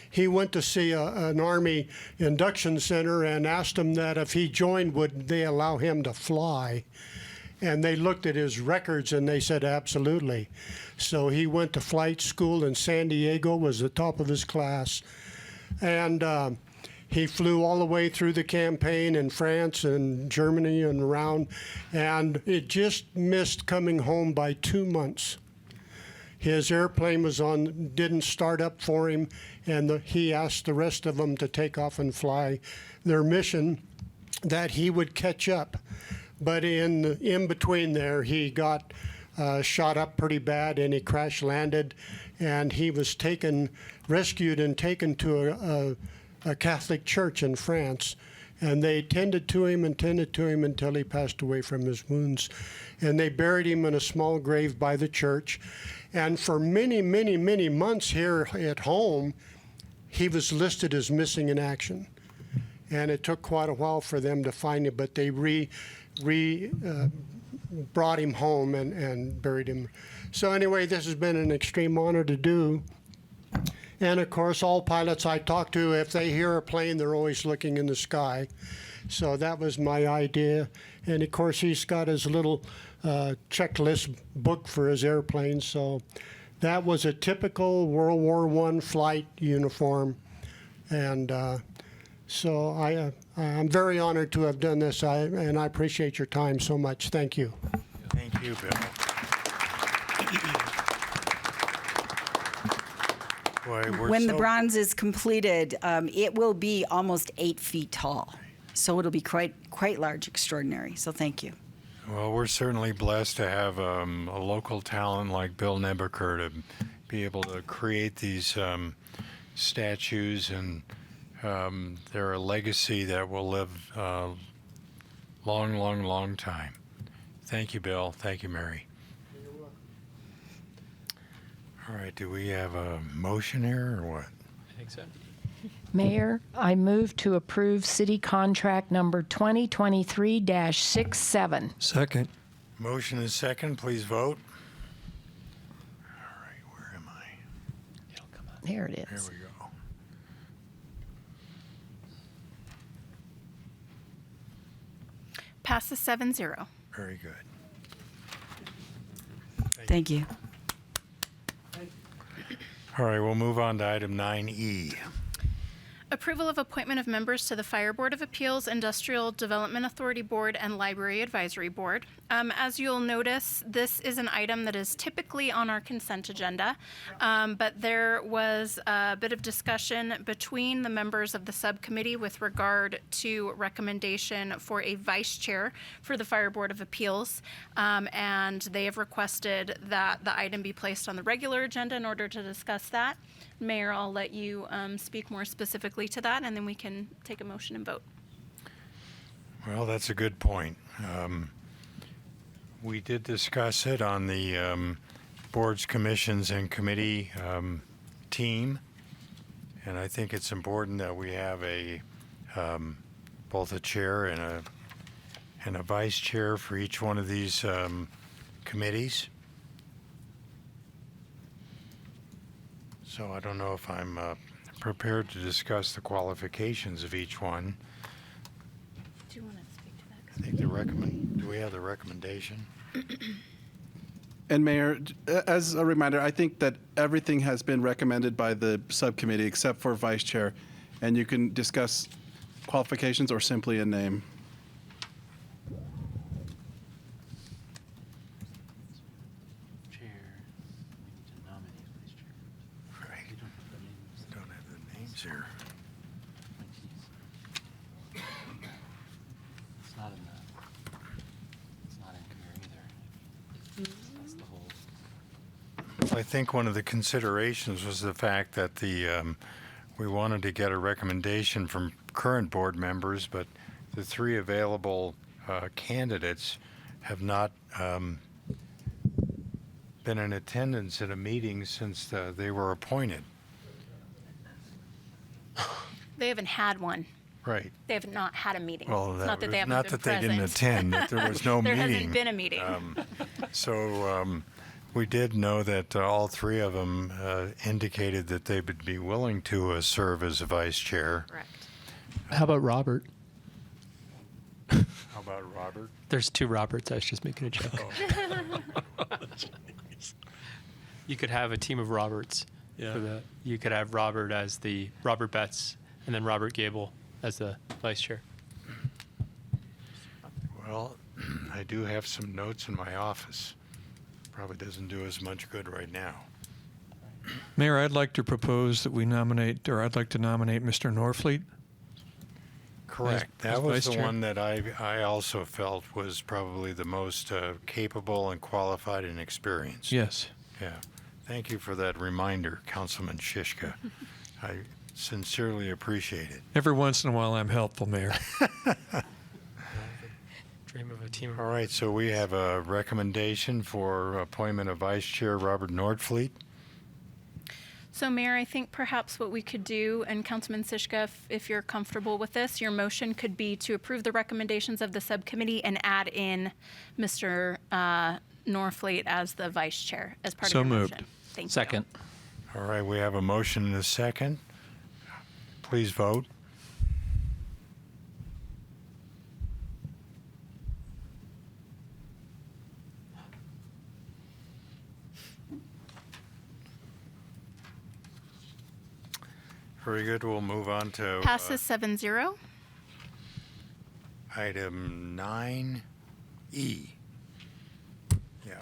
he went to see an Army induction center and asked them that if he joined, would they allow him to fly? And they looked at his records and they said absolutely. So he went to flight school in San Diego, was the top of his class. And he flew all the way through the campaign in France and Germany and around, and it just missed coming home by 2 months. His airplane didn't start up for him, and he asked the rest of them to take off and fly their mission that he would catch up. But in between there, he got shot up pretty bad, and he crash landed, and he was rescued and taken to a Catholic church in France, and they tended to him until he passed away from his wounds. And they buried him in a small grave by the church. And for many, many, many months here at home, he was listed as missing in action. And it took quite a while for them to find him, but they brought him home and buried him. So anyway, this has been an extreme honor to do. And of course, all pilots I talk to, if they hear a plane, they're always looking in the sky. So that was my idea. And of course, he's got his little checklist book for his airplanes. So that was a typical World War I flight uniform. And so I'm very honored to have done this, and I appreciate your time so much. Thank you. Thank you, Bill. Boy, When the bronze is completed, it will be almost 8 feet tall. So it'll be quite large, extraordinary. So thank you. Well, we're certainly blessed to have a local talent like Bill Nebaker to be able to create these statues, and they're a legacy that will live long, long, long time. Thank you, Bill. Thank you, Mary. All right, do we have a motion here or what? I think so. Mayor, I move to approve city contract number 2023-67. Second. Motion is second. Please vote. All right, where am I? There it There is. we go. Passes 7-0. Very good. Thank you. All right, we'll move on to item 9E. Approval of appointment of members to the Fire Board of Appeals, Industrial Development Authority Board, and Library Advisory Board. As you'll notice, this is an item that is typically on our consent agenda, but there was a bit of discussion between the members of the subcommittee with regard to recommendation for a vice chair for the Fire Board of Appeals, and they have requested that the item be placed on the regular agenda in order to discuss that. Mayor, I'll let you speak more specifically to that, and then we can take a motion and vote. Well, that's a good point. We did discuss it on the boards, commissions, and committee team, and I think it's important that we have a both a chair and a vice chair for each one of these committees. So I don't know if I'm prepared to discuss the qualifications of each one. Do you want to speak to that? I think do we have the recommendation? And Mayor, as a reminder, I think that everything has been recommended by the subcommittee except for vice chair, and you can discuss qualifications or simply a name. Don't have the names here. It's not in here either. That's the whole. I think one of the considerations was the fact that we wanted to get a recommendation from current board members, but the three available candidates have not been in attendance at a meeting since they were appointed. They haven't had one. Right. They have not had a meeting. Well, It's that not that they was- haven't not been that they didn't present. attend, that there was no There meeting. hasn't been a meeting. So we did know that all three of them indicated that they would be willing to serve as a vice chair. Correct. How about Robert? How about Robert? There's two Roberts. I was just making a joke. You could have a team of Roberts. Yeah. You could have Robert as the Robert Betts, and then Robert Gable as the vice chair. Well, I do have some notes in my office. Probably doesn't do as much good right now. Mayor, I'd like to propose that we nominate, or I'd like to nominate Mr. Norfleet. Correct. As That was vice the chair. one that I also felt was probably the most capable and qualified and experienced. Yes. Yeah. Thank you for that reminder, Councilman Shishka. I sincerely appreciate it. Every once in a while, I'm helpful, Mayor. Dream of a team of All right, so we have a recommendation for appointment of Vice Chair Robert Nordfleet. So, Mayor, I think perhaps what we could do, and Councilman Sishka, if you're comfortable with this, your motion could be to approve the recommendations of the subcommittee and add in Mr. Norfleet as the vice chair as part So of your moved. motion. Thank Second. All right, we have a motion and a second. Please vote. Very good. We'll move on to you. Passes 7-0. item 9E. Yeah.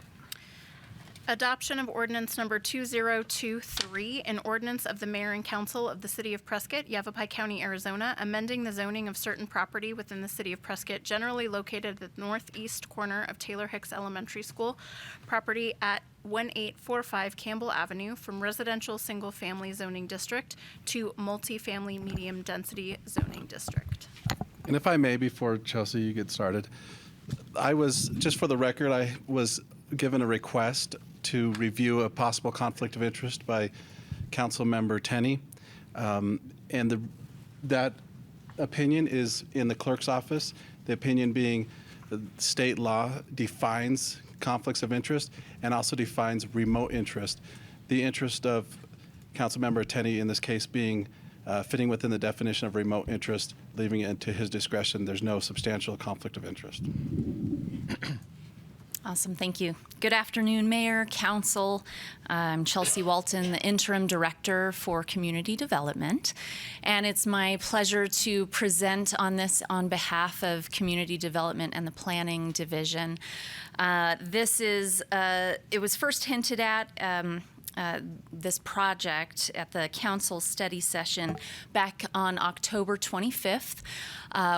Adoption of ordinance number 2023, an ordinance of the mayor and council of the city of Prescott, Yavapai County, Arizona, amending the zoning of certain property within the city of Prescott, generally located at the northeast corner of Taylor Hicks Elementary School, property at 1845 Campbell Avenue, from residential single-family zoning district to multifamily medium-density zoning district. And if I may, before Chelsea, you get started, I was, just for the record, I was given a request to review a possible conflict of interest by Council Member Tenney. And that opinion is in the clerk's office. The opinion being the state law defines conflicts of interest and also defines remote interest. The interest of Councilmember Tenney in this case being fitting within the definition of remote interest, leaving it to his discretion. There's no substantial conflict of interest. Awesome, thank you. Good afternoon, Mayor, Council. I'm Chelsea Walton, the Interim Director for Community Development. And it's my pleasure to present on this on behalf of Community Development and the Planning Division. It was first hinted at this project at the council study session back on October 25th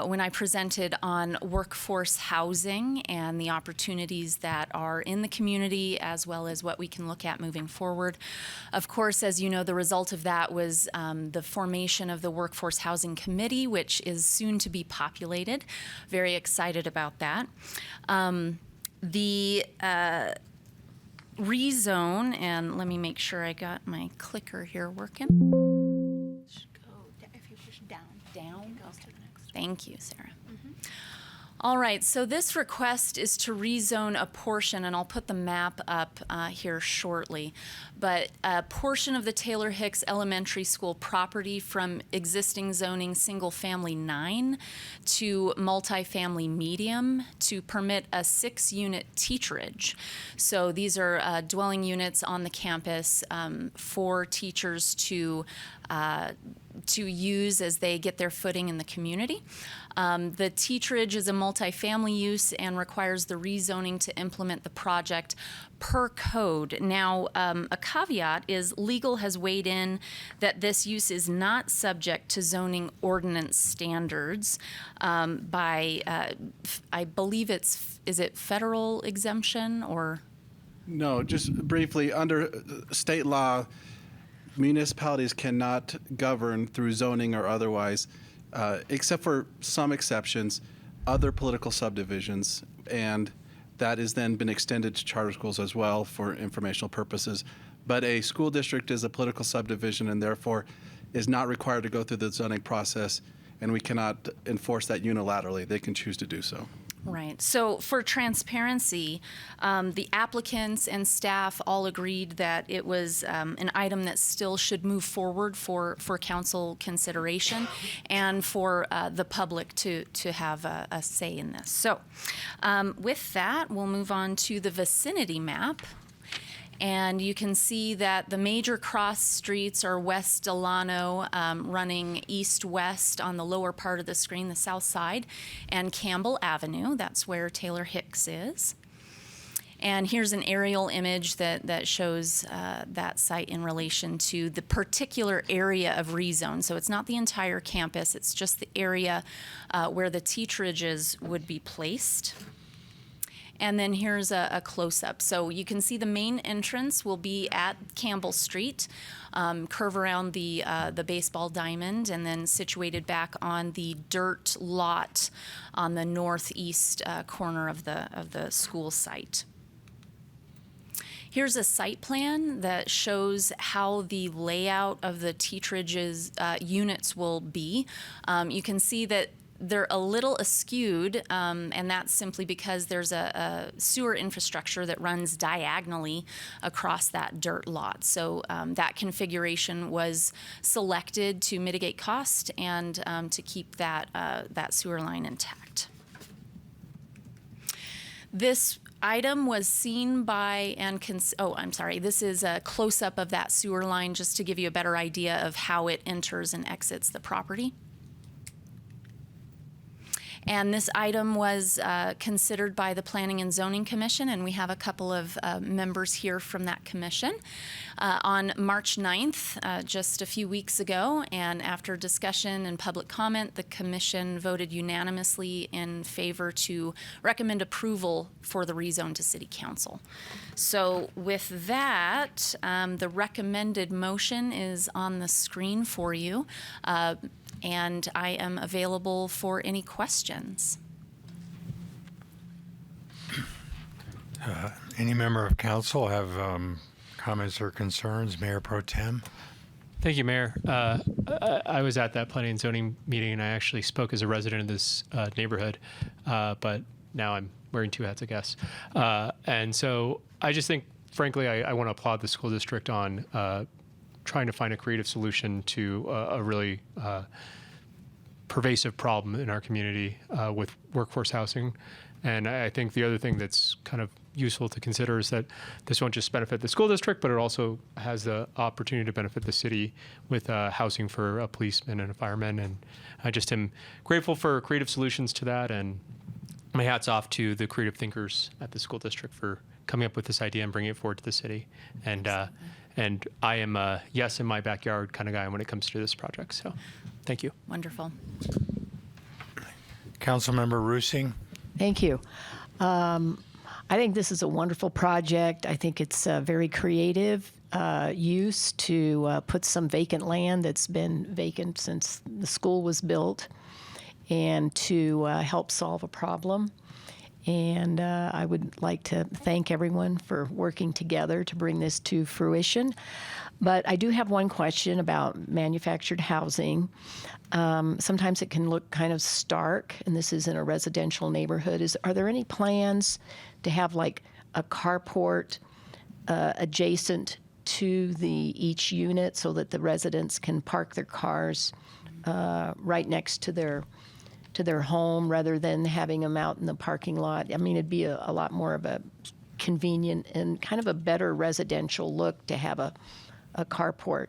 when I presented on workforce housing and the opportunities that are in the community as well as what we can look at moving forward. Of course, as you know, the result of that was the formation of the Workforce Housing Committee, which is soon to be populated. Very excited about that. Rezone, and let me make sure I got my clicker here working. If you push down. Goes to the next. Thank you, Sarah. All right, so this request is to rezone a portion, and I'll put the map up here shortly, but a portion of the Taylor Hicks Elementary School property from existing zoning single-family 9 to multifamily medium to permit a 6-unit teacherage. So these are dwelling units on the campus for teachers to use as they get their footing in the community. The teacherage is a multifamily use and requires the rezoning to implement the project per code. Now, a caveat is legal has weighed in that this use is not subject to zoning ordinance standards by, I believe is it federal exemption or? No, just briefly, under state law, municipalities cannot govern through zoning or otherwise, except for some exceptions, other political subdivisions, and that has then been extended to charter schools as well for informational purposes. But a school district is a political subdivision and therefore is not required to go through the zoning process, and we cannot enforce that unilaterally. They can choose to do so. Right. So for transparency, the applicants and staff all agreed that it was an item that still should move forward for council consideration and for the public to have a say in this. So with that, we'll move on to the vicinity map. And you can see that the major cross streets are West Delano running east-west on the lower part of the screen, the south side, and Campbell Avenue. That's where Taylor Hicks is. And here's an aerial image that shows that site in relation to the particular area of rezone. So it's not the entire campus, it's just the area where the teacherages would be placed. And then here's a close-up. So you can see the main entrance will be at Campbell Street, curve around the baseball diamond, and then situated back on the dirt lot on the northeast corner of the school site. Here's a site plan that shows how the layout of the teacherage's units will be. You can see that they're a little askewed, and that's simply because there's a sewer infrastructure that runs diagonally across that dirt lot. So that configuration was selected to mitigate cost and to keep that sewer line intact. This item was seen by this is a close-up of that sewer line just to give you a better idea of how it enters and exits the property. And this item was considered by the Planning and Zoning Commission, and we have a couple of members here from that commission. On March 9th, just a few weeks ago, and after discussion and public comment, the commission voted unanimously in favor to recommend approval for the rezone to City Council. So with that, the recommended motion is on the screen for you. And I am available for any questions. Any member of council have comments or concerns? Mayor Pro Tem? Thank you, Mayor. I was at that planning and zoning meeting, and I actually spoke as a resident of this neighborhood, but now I'm wearing two hats, I guess. And so I just think, frankly, I want to applaud the school district on trying to find a creative solution to a really pervasive problem in our community with workforce housing. And I think the other thing that's kind of useful to consider is that this won't just benefit the school district, but it also has the opportunity to benefit the city with housing for a policeman and a fireman. And I just am grateful for creative solutions to that. And my hat's off to the creative thinkers at the school district for coming up with this idea and bringing it forward to the city. And I am a yes in my backyard kind of guy when it comes to this project. So thank you. Wonderful. Councilmember Rusing. Thank you. I think this is a wonderful project. I think it's a very creative use to put some vacant land that's been vacant since the school was built and to help solve a problem. And I would like to thank everyone for working together to bring this to fruition. But I do have one question about manufactured housing. Sometimes it can look kind of stark, and this is in a residential neighborhood. Are there any plans to have like a carport adjacent to each unit so that the residents can park their cars right next to their home rather than having them out in the parking lot? I mean, it'd be a lot more of a convenient and kind of a better residential look to have a carport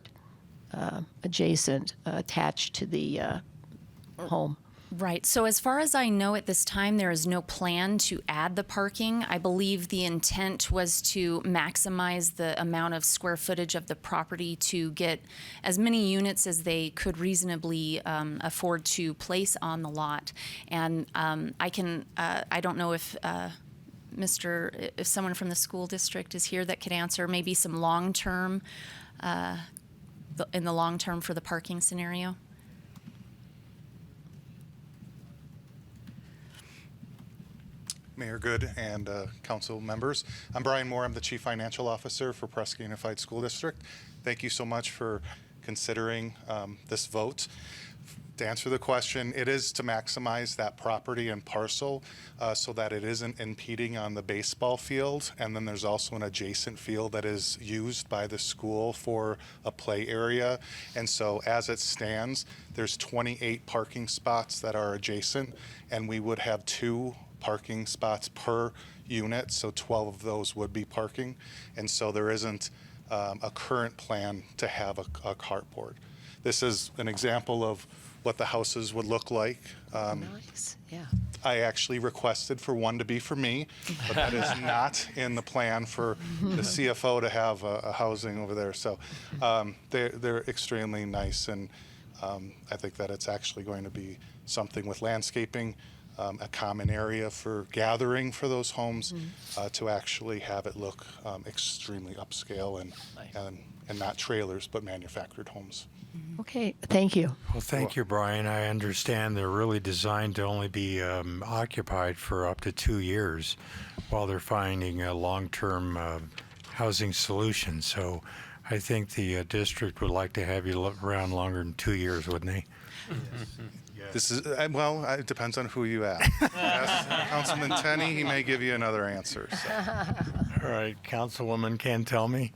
adjacent, attached to the home. Right. So as far as I know at this time, there is no plan to add the parking. I believe the intent was to maximize the amount of square footage of the property to get as many units as they could reasonably afford to place on the lot. And I don't know if if someone from the school district is here that could answer maybe some long-term, in the long term for the parking scenario. Mayor Good and council members. I'm Brian Moore. I'm the Chief Financial Officer for Prescott Unified School District. Thank you so much for considering this vote. To answer the question, it is to maximize that property and parcel so that it isn't impeding on the baseball field. And then there's also an adjacent field that is used by the school for a play area. And so as it stands, there's 28 parking spots that are adjacent, and we would have 2 parking spots per unit, so 12 of those would be parking. And so there isn't a current plan to have a carport. This is an example of what the houses would look like. Nice, yeah. I actually requested for one to be for me, but that is not in the plan for the CFO to have a housing over there. So they're extremely nice, and I think that it's actually going to be something with landscaping, a common area for gathering for those homes, to actually have it look extremely upscale and not trailers, but manufactured homes. Okay, thank you. Well, thank you, Brian. I understand they're really designed to only be occupied for up to 2 years while they're finding a long-term housing solution. So I think the district would like to have you look around longer than 2 years, wouldn't they? This is, well, it depends on who you ask. Ask Councilman Tenney, he may give you another answer. So. All right, Councilwoman Cantelme.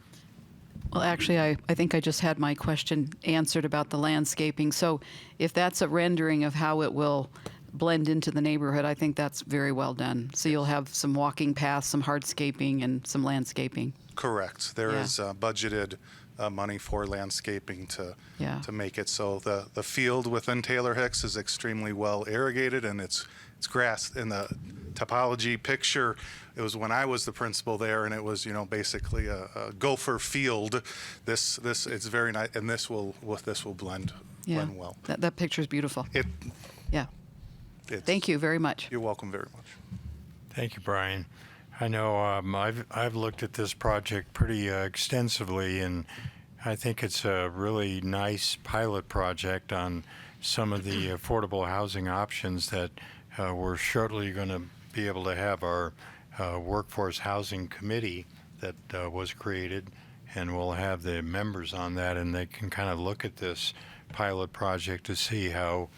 Well, actually, I think I just had my question answered about the landscaping. So if that's a rendering of how it will blend into the neighborhood, I think that's very well done. So you'll have some walking paths, some hardscaping, and some landscaping. Correct. There is budgeted money for landscaping to make it so the field within Taylor Hicks is extremely well irrigated, and it's grass. In the topology picture, it was when I was the principal there, and it was basically a gopher field. This it's very nice, and this will blend well. That picture is beautiful. Thank you very much. You're welcome very much. Thank you, Brian. I know I've looked at this project pretty extensively, and I think it's a really nice pilot project on some of the affordable housing options that we're shortly going to be able to have our workforce housing committee that was created, and we'll have the members on that, and they can kind of look at this pilot project to see how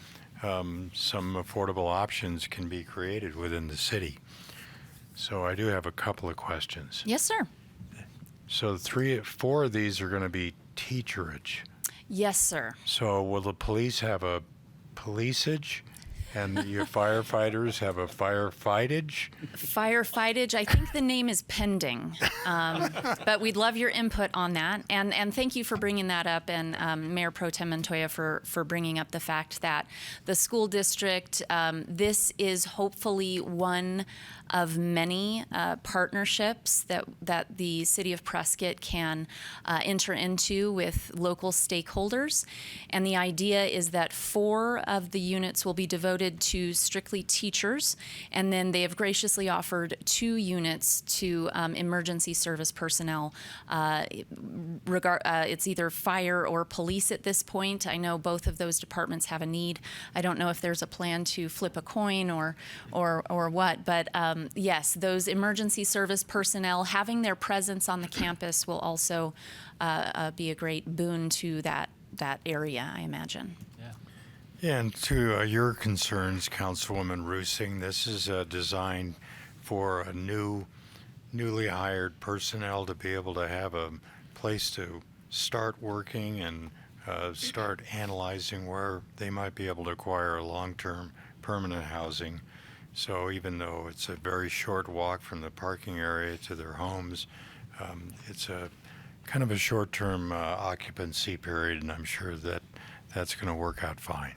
some affordable options can be created within the city. So I do have a couple of questions. Yes, sir. So 4 of these are going to be teacherage. Yes, sir. So will the police have a policeage? And the firefighters have a firefightage? Firefightage, I think the name is pending, but we'd love your input on that. And thank you for bringing that up, and Mayor Pro Tem Montoya for bringing up the fact that the school district, this is hopefully one of many partnerships that the City of Prescott can enter into with local stakeholders. And the idea is that 4 of the units will be devoted to strictly teachers, and then they have graciously offered 2 units to emergency service personnel. It's either fire or police at this point. I know both of those departments have a need. I don't know if there's a plan to flip a coin or what, but yes, those emergency service personnel having their presence on the campus will also be a great boon to that area, I imagine. Yeah, and to your concerns, Councilwoman Rusing, this is designed for a newly hired personnel to be able to have a place to start working and start analyzing where they might be able to acquire long-term permanent housing. So even though it's a very short walk from the parking area to their homes, it's a kind of a short-term occupancy period, and I'm sure that that's going to work out fine.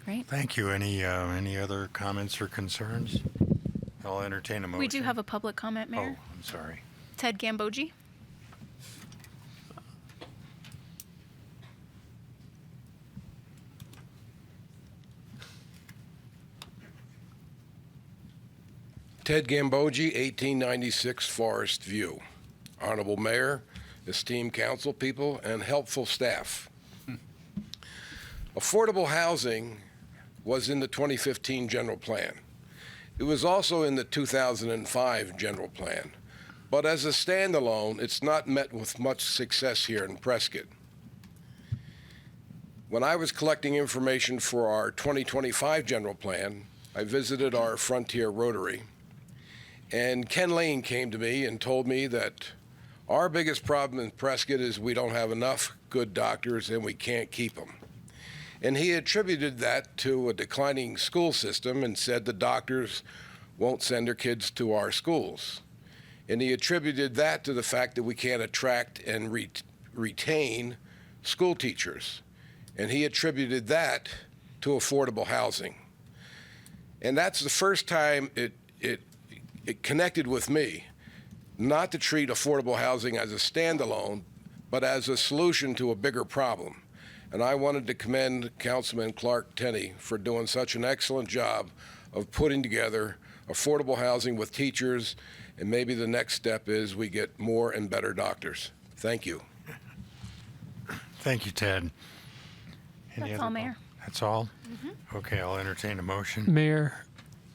Great. Thank you. Any other comments or concerns? I'll entertain a motion. We do have a public comment, Mayor. Oh, I'm sorry. Ted Gambogi. Ted Gambogi, 1896 Forest View. Honorable Mayor, esteemed council people, and helpful staff. Affordable housing was in the 2015 general plan. It was also in the 2005 general plan. But as a standalone, it's not met with much success here in Prescott. When I was collecting information for our 2025 general plan, I visited our Frontier Rotary. And Ken Lane came to me and told me that our biggest problem in Prescott is we don't have enough good doctors and we can't keep them. And he attributed that to a declining school system and said the doctors won't send their kids to our schools. And he attributed that to the fact that we can't attract and retain school teachers. And he attributed that to affordable housing. And that's the first time it connected with me, not to treat affordable housing as a standalone, but as a solution to a bigger problem. And I wanted to commend Councilman Clark Tenney for doing such an excellent job of putting together affordable housing with teachers, and maybe the next step is we get more and better doctors. Thank you. Thank you, Ted. That's all, Mayor. That's all? Okay, I'll entertain a motion. Mayor,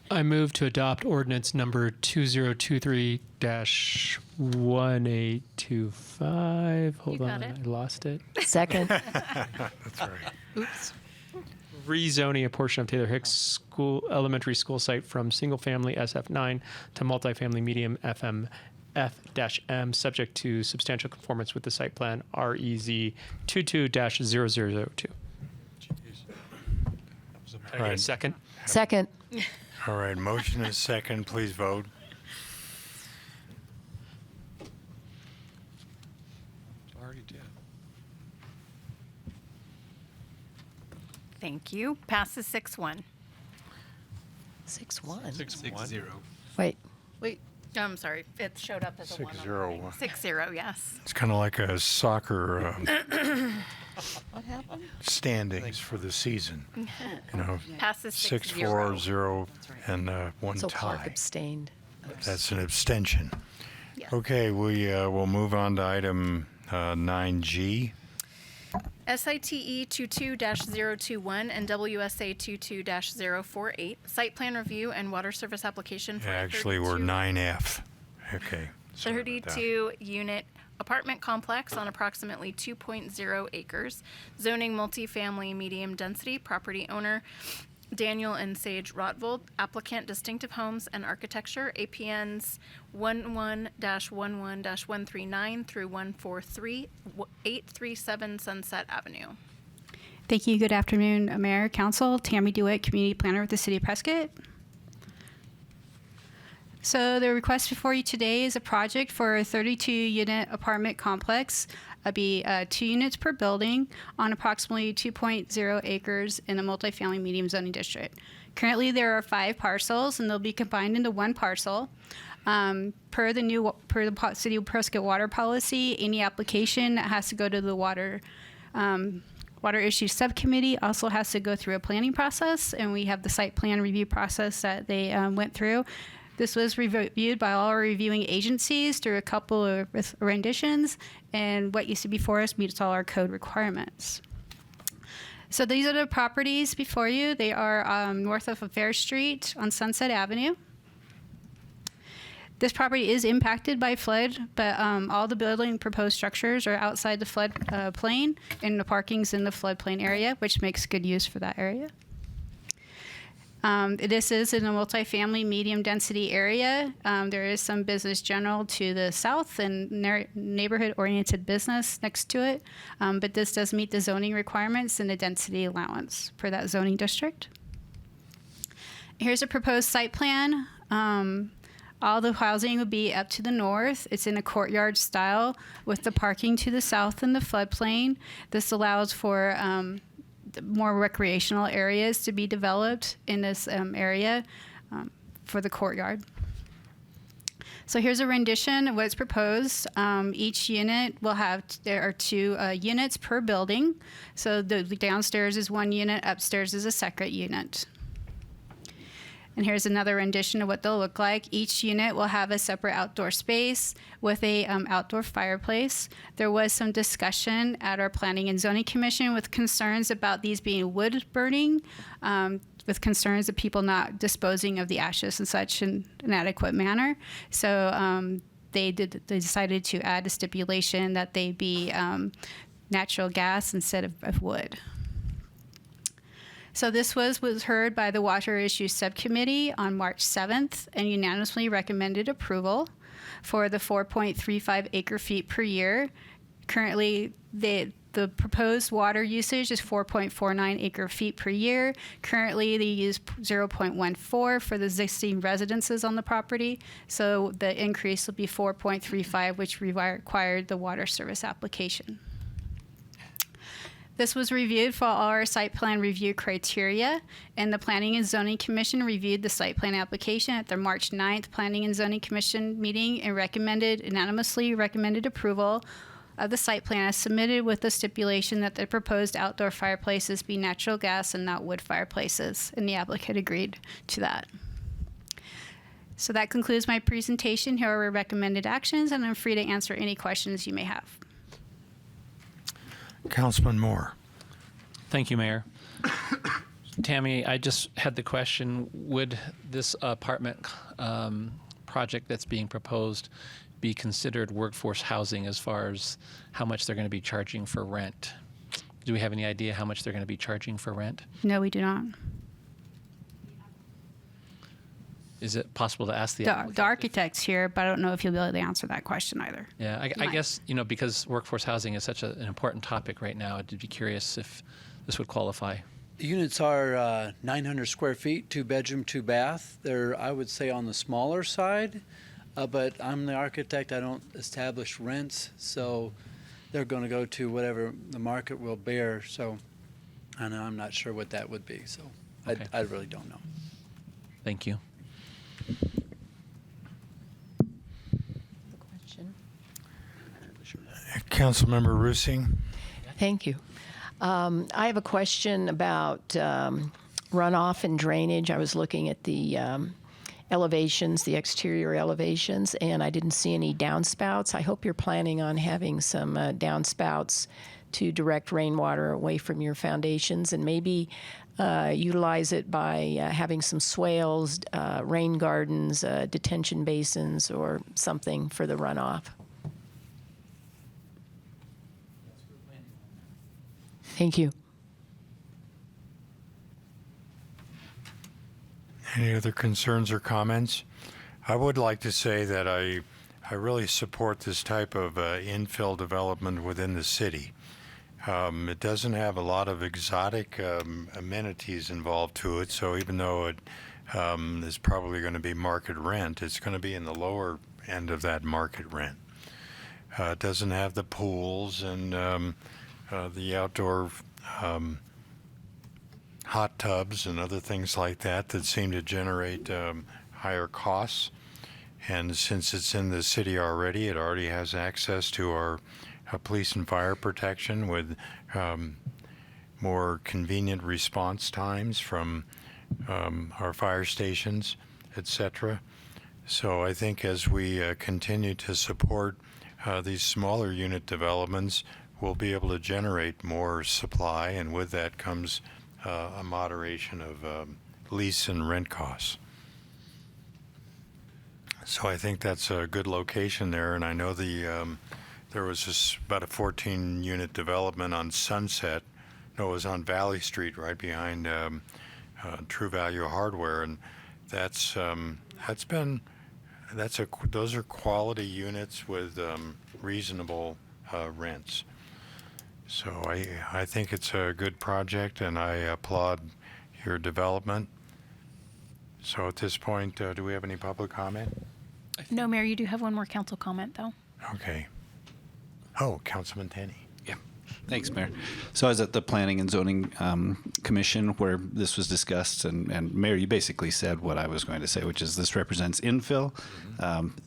I move to adopt ordinance number 2023-1825. Hold You on, got it. I lost it. Second. That's right. Oops. Rezoning a portion of Taylor Hicks Elementary School site from single-family SF9 to multifamily medium FM F-M, subject to substantial conformance with the site plan REZ 22-0002. Can I get a second? Second. All right, motion is second. Please vote. Already did. Thank you. Passes 6-1. 6-1. 6-0. Wait. I'm sorry. It showed up as a 1. 6-0. 6-0, yes. It's kind of like a soccer What happened? standings for the season. You know, Passes 6-4, 0, and one So Clark tie. abstained. That's an abstention. Yes. Okay, will move on to item 9G. SITE 22-021 and WSA 22-048, site plan review and water service application for a Actually, we're 9F. Okay. sorry about that. 32-unit apartment complex on approximately 2.0 acres, zoning multifamily medium density, property owner Daniel and Sage Rotvold, applicant Distinctive Homes and Architecture, APNs 11-11-139 through 143, 837 Sunset Avenue. Thank you. Good afternoon, Mayor, Council. Tammy DeWitt, Community Planner with the City of Prescott. So the request before you today is a project for a 32-unit apartment complex. It'll be 2 units per building on approximately 2.0 acres in a multifamily medium zoning district. Currently, there are 5 parcels, and they'll be combined into 1 parcel. Per the City of Prescott water policy, any application that has to go to the water issues subcommittee also has to go through a planning process, and we have the site plan review process that they went through. This was reviewed by all our reviewing agencies through a couple of renditions, and what used to be for us meets all our code requirements. So these are the properties before you. They are north of Fair Street on Sunset Avenue. This property is impacted by flood, but all the building proposed structures are outside the flood plain, and the parking's in the floodplain area, which makes good use for that area. This is in a multifamily medium density area. There is some business general to the south and neighborhood oriented business next to it. But this does meet the zoning requirements and the density allowance per that zoning district. Here's a proposed site plan. All the housing would be up to the north. It's in a courtyard style with the parking to the south and the floodplain. This allows for more recreational areas to be developed in this area for the courtyard. So here's a rendition of what's proposed. Each unit will have, there are 2 units per building. So the downstairs is 1 unit, upstairs is a second unit. And here's another rendition of what they'll look like. Each unit will have a separate outdoor space with a outdoor fireplace. There was some discussion at our Planning and Zoning Commission with concerns about these being wood burning, with concerns of people not disposing of the ashes in such an adequate manner. So they decided to add a stipulation that they be natural gas instead of wood. So this was heard by the Water Issues Subcommittee on March 7th and unanimously recommended approval for the 4.35 acre feet per year. Currently, the proposed water usage is 4.49 acre feet per year. Currently, they use 0.14 for the existing residences on the property. So the increase will be 4.35, which required the water service application. This was reviewed for all our site plan review criteria, and the Planning and Zoning Commission reviewed the site plan application at their March 9th Planning and Zoning Commission meeting and unanimously recommended approval of the site plan as submitted with the stipulation that the proposed outdoor fireplaces be natural gas and not wood fireplaces, and the applicant agreed to that. So that concludes my presentation. Here are our recommended actions, and I'm free to answer any questions you may have. Councilman Moore. Thank you, Mayor. Tammy, I just had the question, would this apartment project that's being proposed be considered workforce housing as far as how much they're going to be charging for rent? Do we have any idea how much they're going to be charging for rent? No, we do not. Is it possible to ask the architect's here, but I don't know if you'll be able to answer that question either. Yeah, I guess, because workforce housing is such an important topic right now, I'd be curious if this would qualify. The units are 900 square feet, 2-bedroom, 2-bath. They're, I would say, on the smaller side, but I'm the architect. I don't establish rents, so they're going to go to whatever the market will bear. So I'm not sure what that would be. So Okay. I really don't know. Thank you. Councilmember Rusing. Thank you. I have a question about runoff and drainage. I was looking at the elevations, the exterior elevations, and I didn't see any downspouts. I hope you're planning on having some downspouts to direct rainwater away from your foundations, and maybe utilize it by having some swales, rain gardens, detention basins, or something for the runoff. Thank you. Any other concerns or comments? I would like to say that I really support this type of infill development within the city. It doesn't have a lot of exotic amenities involved to it, so even though it is probably going to be market rent, it's going to be in the lower end of that market rent. It doesn't have the pools and the outdoor hot tubs and other things like that that seem to generate higher costs. And since it's in the city already, it already has access to our police and fire protection with more convenient response times from our fire stations, etc. So I think as we continue to support these smaller unit developments, we'll be able to generate more supply, and with that comes a moderation of lease and rent costs. So I think that's a good location there, and I know there was about a 14-unit development on Sunset. No, it was on Valley Street, right behind True Value Hardware, and those are quality units with reasonable rents. So I think it's a good project, and I applaud your development. So at this point, do we have any public comment? No, Mayor, you do have one more council comment, though. Okay. Oh, Councilman Tenney. Yeah. Thanks, Mayor. So I was at the Planning and Zoning Commission where this was discussed, and Mayor, you basically said what I was going to say, which is this represents infill,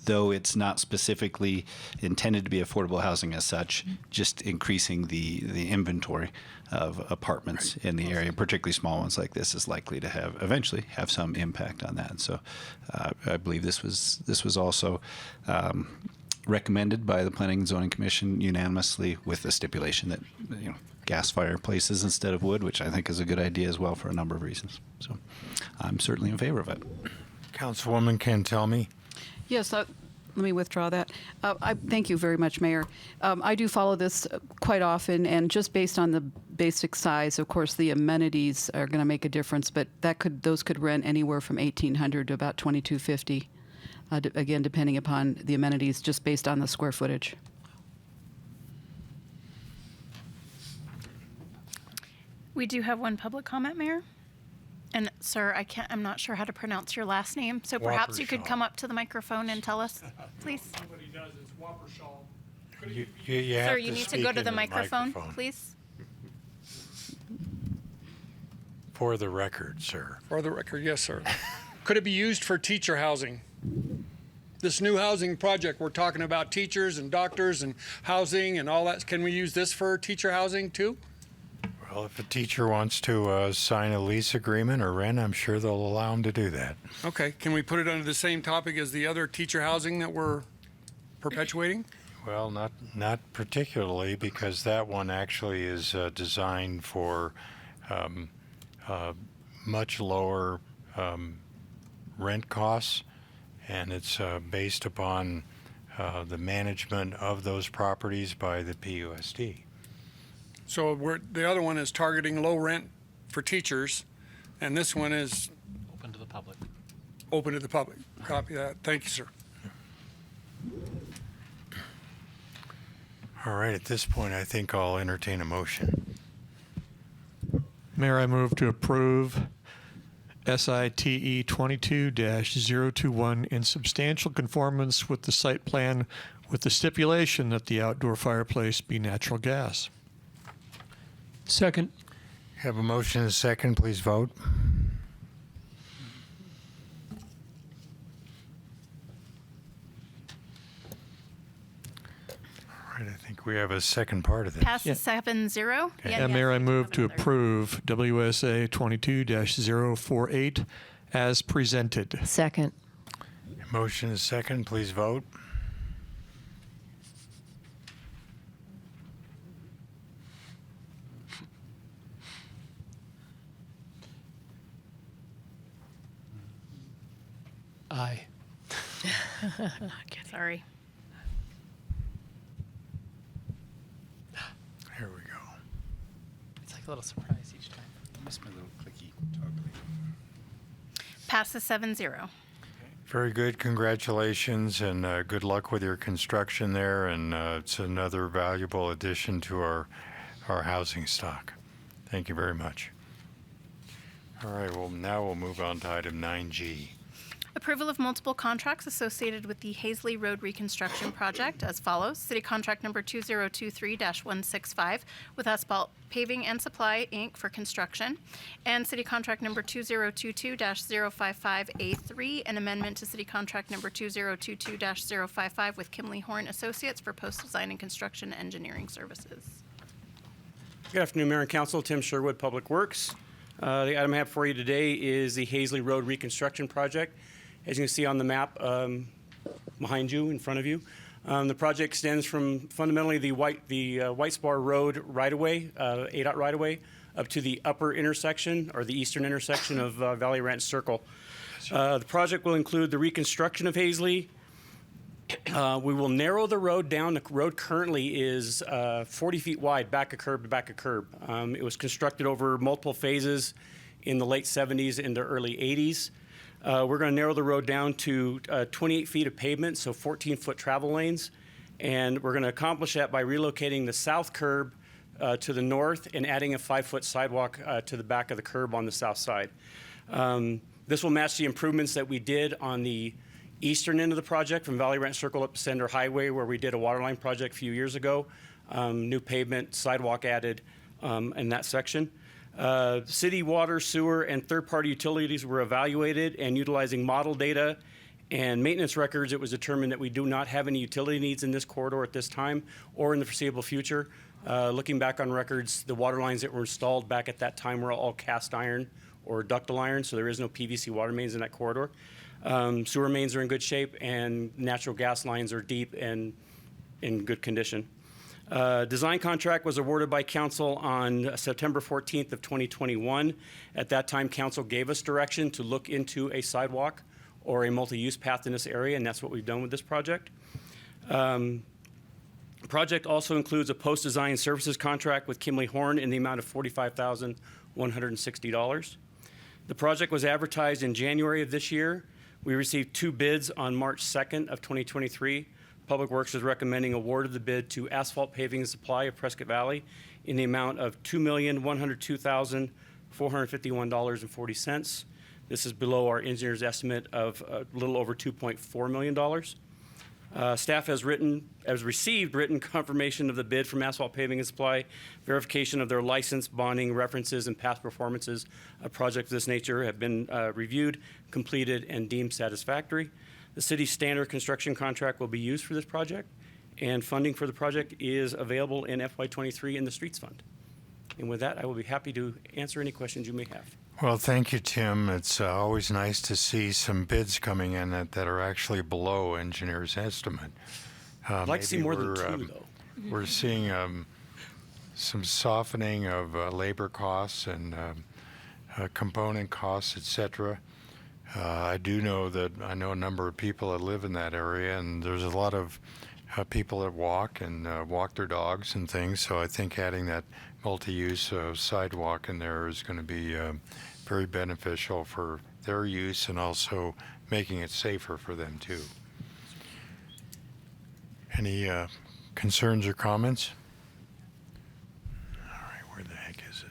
though it's not specifically intended to be affordable housing as such, just increasing the inventory of apartments in the area, particularly small ones like this, is likely to eventually have some impact on that. And so I believe this was also recommended by the Planning and Zoning Commission unanimously, with the stipulation that gas fireplaces instead of wood, which I think is a good idea as well for a number of reasons. So I'm certainly in favor of it. Councilwoman Cantelmi. Yes, let me withdraw that. I thank you very much, Mayor. I do follow this quite often, and just based on the basic size, of course, the amenities are going to make a difference. But those could rent anywhere from $1,800 to about $2,250. Again, depending upon the amenities, just based on the square footage. We do have one public comment, Mayor. And sir, I'm not sure how to pronounce your last name, so perhaps you could come up to the microphone and tell us, please. Somebody does, it's Wappershall. Sir, you need to go to the microphone, please. For the record, sir. For the record, yes, sir. Could it be used for teacher housing? This new housing project, we're talking about teachers and doctors and housing and all that. Can we use this for teacher housing too? Well, if a teacher wants to sign a lease agreement or rent, I'm sure they'll allow them to do that. Okay, can we put it under the same topic as the other teacher housing that we're perpetuating? Well, not particularly, because that one actually is designed for much lower rent costs, and it's based upon the management of those properties by the PUSD. So the other one is targeting low rent for teachers, and this one is Open to the public. open to the public. Copy that. Thank you, sir. All right, at this point, I think I'll entertain a motion. Mayor, I move to approve SITE 22-021 in substantial conformance with the site plan, with the stipulation that the outdoor fireplace be natural gas. Second. Have a motion and a second. Please vote. All right, I think we have a second part of this. Passes 7-0. And Mayor, I move to approve WSA 22-048 as presented. Second. Motion is second. Please vote. Aye. Sorry. Here we go. It's like a little surprise each time. Miss my little clicky toggly. Passes 7-0. Very good. Congratulations, and good luck with your construction there. And it's another valuable addition to our our housing stock. Thank you very much. All right, well, now we'll move on to item 9G. Approval of multiple contracts associated with the Hazley Road Reconstruction Project as follows. City contract number 2023-165 with Asphalt Paving and Supply, Inc. for construction, and city contract number 2022-055A3, an amendment to city contract number 2022-055 with Kimley Horn Associates for post-design and construction engineering services. Good afternoon, Mayor and Council. Tim Sherwood, Public Works. The item I have for you today is the Hazley Road Reconstruction Project. As you can see on the map behind you, in front of you, the project extends from fundamentally the White Spar Road right-of-way, ADOT right-of-way, up to the upper intersection or the eastern intersection of Valley Ranch Circle. The project will include the reconstruction of Hazley. We will narrow the road down. The road currently is 40 feet wide, back of curb to back of curb. It was constructed over multiple phases in the late 70s and the early 80s. We're going to narrow the road down to 28 feet of pavement, so 14-foot travel lanes. And we're going to accomplish that by relocating the south curb to the north and adding a 5-foot sidewalk to the back of the curb on the south side. This will match the improvements that we did on the eastern end of the project from Valley Ranch Circle up to Center Highway, where we did a waterline project a few years ago. New pavement, sidewalk added in that section. City water, sewer, and third-party utilities were evaluated, and utilizing model data and maintenance records, it was determined that we do not have any utility needs in this corridor at this time or in the foreseeable future. Looking back on records, the water lines that were installed back at that time were all cast iron or ductile iron, so there is no PVC water mains in that corridor. Sewer mains are in good shape, and natural gas lines are deep and in good condition. Design contract was awarded by council on September 14th of 2021. At that time, council gave us direction to look into a sidewalk or a multi-use path in this area, and that's what we've done with this project. Project also includes a post-design services contract with Kimley Horn in the amount of $45,160. The project was advertised in January of this year. We received 2 bids on March 2nd of 2023. Public Works is recommending award of the bid to Asphalt Paving and Supply of Prescott Valley in the amount of $2,102,451.40. This is below our engineer's estimate of a little over $2.4 million. Staff has received written confirmation of the bid from Asphalt Paving and Supply, verification of their license, bonding, references, and past performances of projects of this nature have been reviewed, completed, and deemed satisfactory. The city's standard construction contract will be used for this project, and funding for the project is available in FY23 in the Streets Fund. And with that, I will be happy to answer any questions you may have. Well, thank you, Tim. It's always nice to see some bids coming in that are actually below engineer's estimate. I'd like to see more than 2, though. We're seeing some softening of labor costs and component costs, et cetera. I do know that I know a number of people that live in that area, and there's a lot of people that walk their dogs and things. So I think adding that multi-use sidewalk in there is going to be very beneficial for their use and also making it safer for them too. Any concerns or comments? All right, where the heck is it?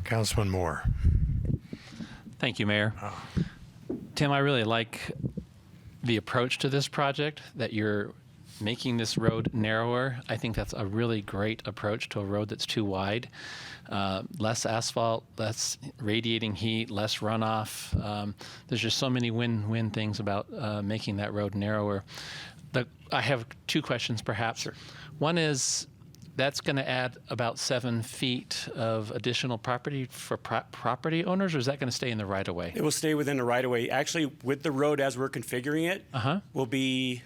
Councilman Moore. Thank you, Mayor. Tim, I really like the approach to this project, that you're making this road narrower. I think that's a really great approach to a road that's too wide. Less asphalt, less radiating heat, less runoff. There's just so many win-win things about making that road narrower. I have 2 questions, perhaps. Sure. One is, that's going to add about 7 feet of additional property for property owners, or is that going to stay in the right-of-way? It will stay within the right-of-way. Actually, with the road as we're configuring it, will be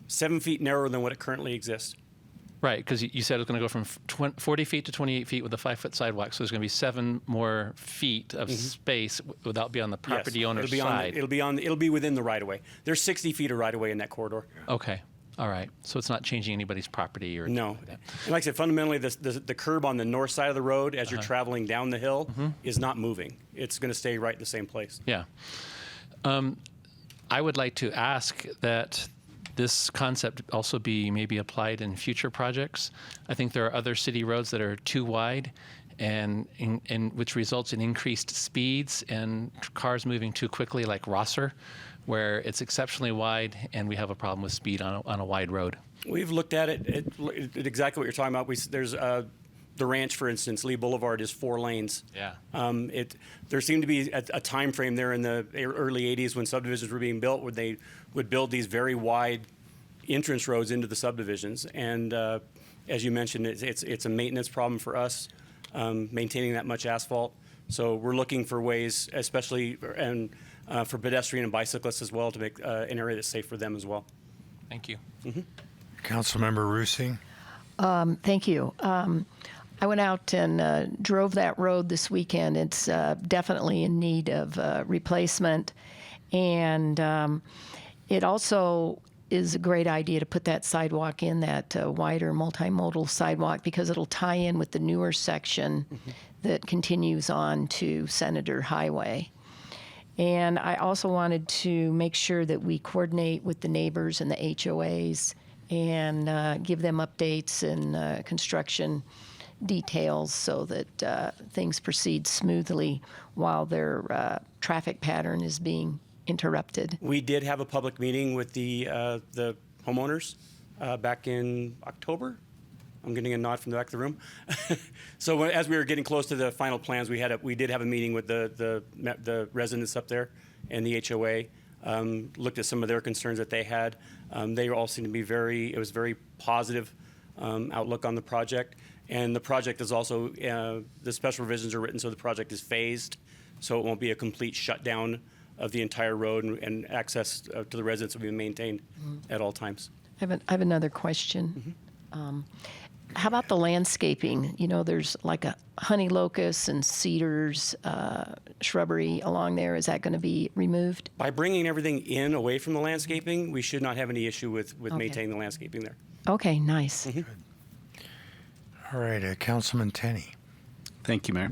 7 feet narrower than what it currently exists. Right, because you said it's going to go from 40 feet to 28 feet with a 5-foot sidewalk, so there's going to be 7 more feet of space without being on the property owner's side. It'll be within the right-of-way. There's 60 feet of right-of-way in that corridor. Okay. All right. So it's not changing anybody's property or no. Like that. And like I said, fundamentally, the curb on the north side of the road as you're traveling down the hill is not moving. It's going to stay right in the same place. Yeah. I would like to ask that this concept also be maybe applied in future projects. I think there are other city roads that are too wide, and which results in increased speeds and cars moving too quickly, like Rosser, where it's exceptionally wide and we have a problem with speed on a wide road. We've looked at it, exactly what you're talking about. There's the ranch, for instance, Lee Boulevard is 4 lanes. Yeah. There seemed to be a time frame there in the early 80s when subdivisions were being built where they would build these very wide entrance roads into the subdivisions. And as you mentioned, it's a maintenance problem for us, maintaining that much asphalt. So we're looking for ways, especially for pedestrian and bicyclists as well, to make an area that's safe for them as well. Thank you. Councilmember Rusing. Thank you. I went out and drove that road this weekend. It's definitely in need of replacement. And it also is a great idea to put that sidewalk in, that wider multimodal sidewalk, because it'll tie in with the newer section that continues on to Senator Highway. And I also wanted to make sure that we coordinate with the neighbors and the HOAs and give them updates and construction details so that things proceed smoothly while their traffic pattern is being interrupted. We did have a public meeting with the homeowners back in October. I'm getting a nod from the back of the room. So as we were getting close to the final plans, we did have a meeting with the residents up there and the HOA. Looked at some of their concerns that they had. They all seemed to be it was very positive outlook on the project. And the project is also, the special revisions are written so the project is phased, so it won't be a complete shutdown of the entire road, and access to the residents will be maintained at all times. I have another question. How about the landscaping? You know, there's like a honey locust and cedars, shrubbery along there. Is that going to be removed? By bringing everything in away from the landscaping, we should not have any issue with maintaining the landscaping there. Okay, nice. All right, Councilman Tenney. Thank you, Mayor.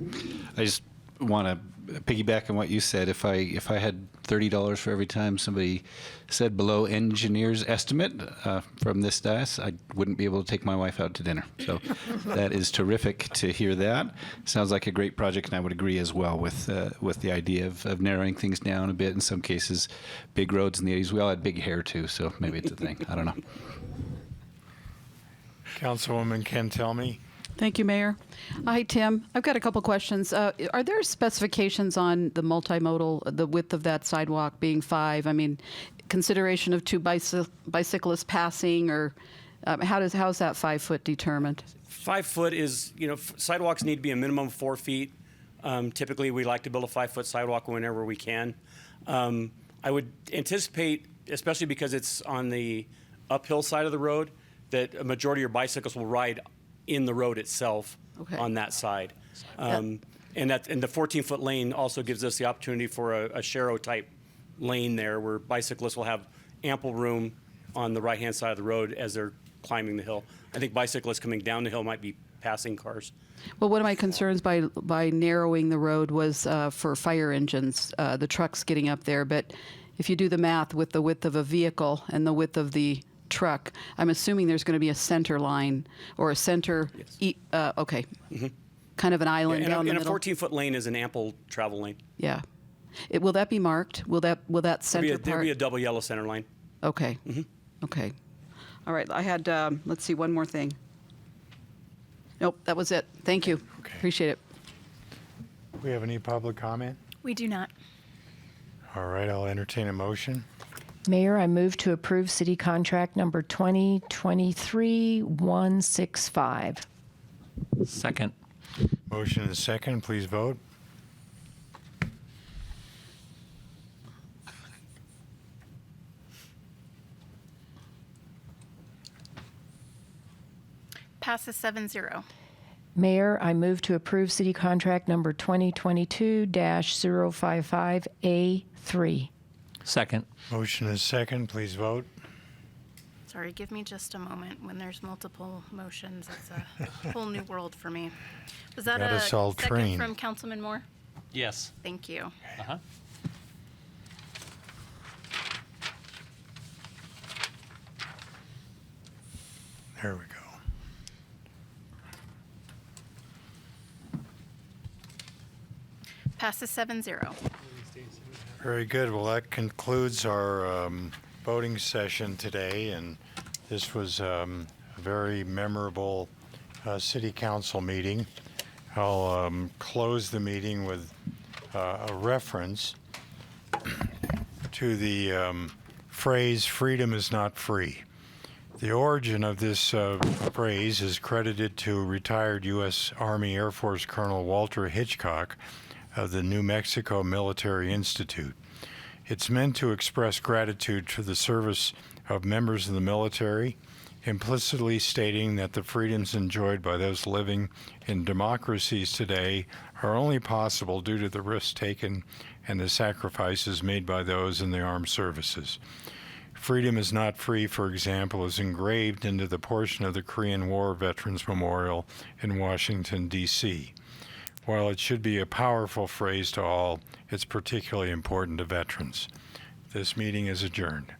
I just want to piggyback on what you said. If I had $30 for every time somebody said below engineer's estimate from this dais, I wouldn't be able to take my wife out to dinner. So that is terrific to hear that. Sounds like a great project, and I would agree as well with the idea of narrowing things down a bit. In some cases, big roads in the 80s. We all had big hair too, so maybe it's a thing. I don't know. Councilwoman Kentelme. Thank you, Mayor. Hi, Tim. I've got a couple questions. Are there specifications on the multimodal, the width of that sidewalk being 5? I mean, consideration of 2 bicyclists passing, or how is that 5 foot determined? 5 foot is, sidewalks need to be a minimum of 4 feet. Typically, we like to build a 5 foot sidewalk whenever we can. I would anticipate, especially because it's on the uphill side of the road, that a majority of your bicycles will ride in the road itself on that side. And the 14-foot lane also gives us the opportunity for a Sharrow-type lane there where bicyclists will have ample room on the right-hand side of the road as they're climbing the hill. I think bicyclists coming down the hill might be passing cars. Well, one of my concerns by narrowing the road was for fire engines, the trucks getting up there. But if you do the math with the width of a vehicle and the width of the truck, I'm assuming there's going to be a center line or a center. Yes. Kind of an island down the middle. And a 14-foot lane is an ample travel lane. Yeah. Will that be marked? Will that center part? There'll be a double yellow center line. Okay. Okay. All right. I had let's see, one more thing. Nope, that was it. Thank you. Okay. Appreciate it. Do we have any public comment? We do not. All right, I'll entertain a motion. Mayor, I move to approve city contract number 2023-165. Second. Motion is second. Please vote. Passes 7-0. Mayor, I move to approve city contract number 2022-055A3. Second. Motion is second. Please vote. Sorry, give me just a moment. When there's multiple motions, it's a whole new world for me. Was that Got a us all second trained. from Councilman Moore? Yes. Thank you. Uh-huh. There we go. Passes 7-0. Very good. Well, that concludes our voting session today, and this was a very memorable city council meeting. I'll close the meeting with a reference to the phrase, "freedom is not free." The origin of this phrase is credited to retired U.S. Army Air Force Colonel Walter Hitchcock of the New Mexico Military Institute. It's meant to express gratitude to the service of members of the military, implicitly stating that the freedoms enjoyed by those living in democracies today are only possible due to the risks taken and the sacrifices made by those in the armed services. Freedom is not free, for example, is engraved into the portion of the Korean War Veterans Memorial in Washington, D.C. While it should be a powerful phrase to all, it's particularly important to veterans. This meeting is adjourned.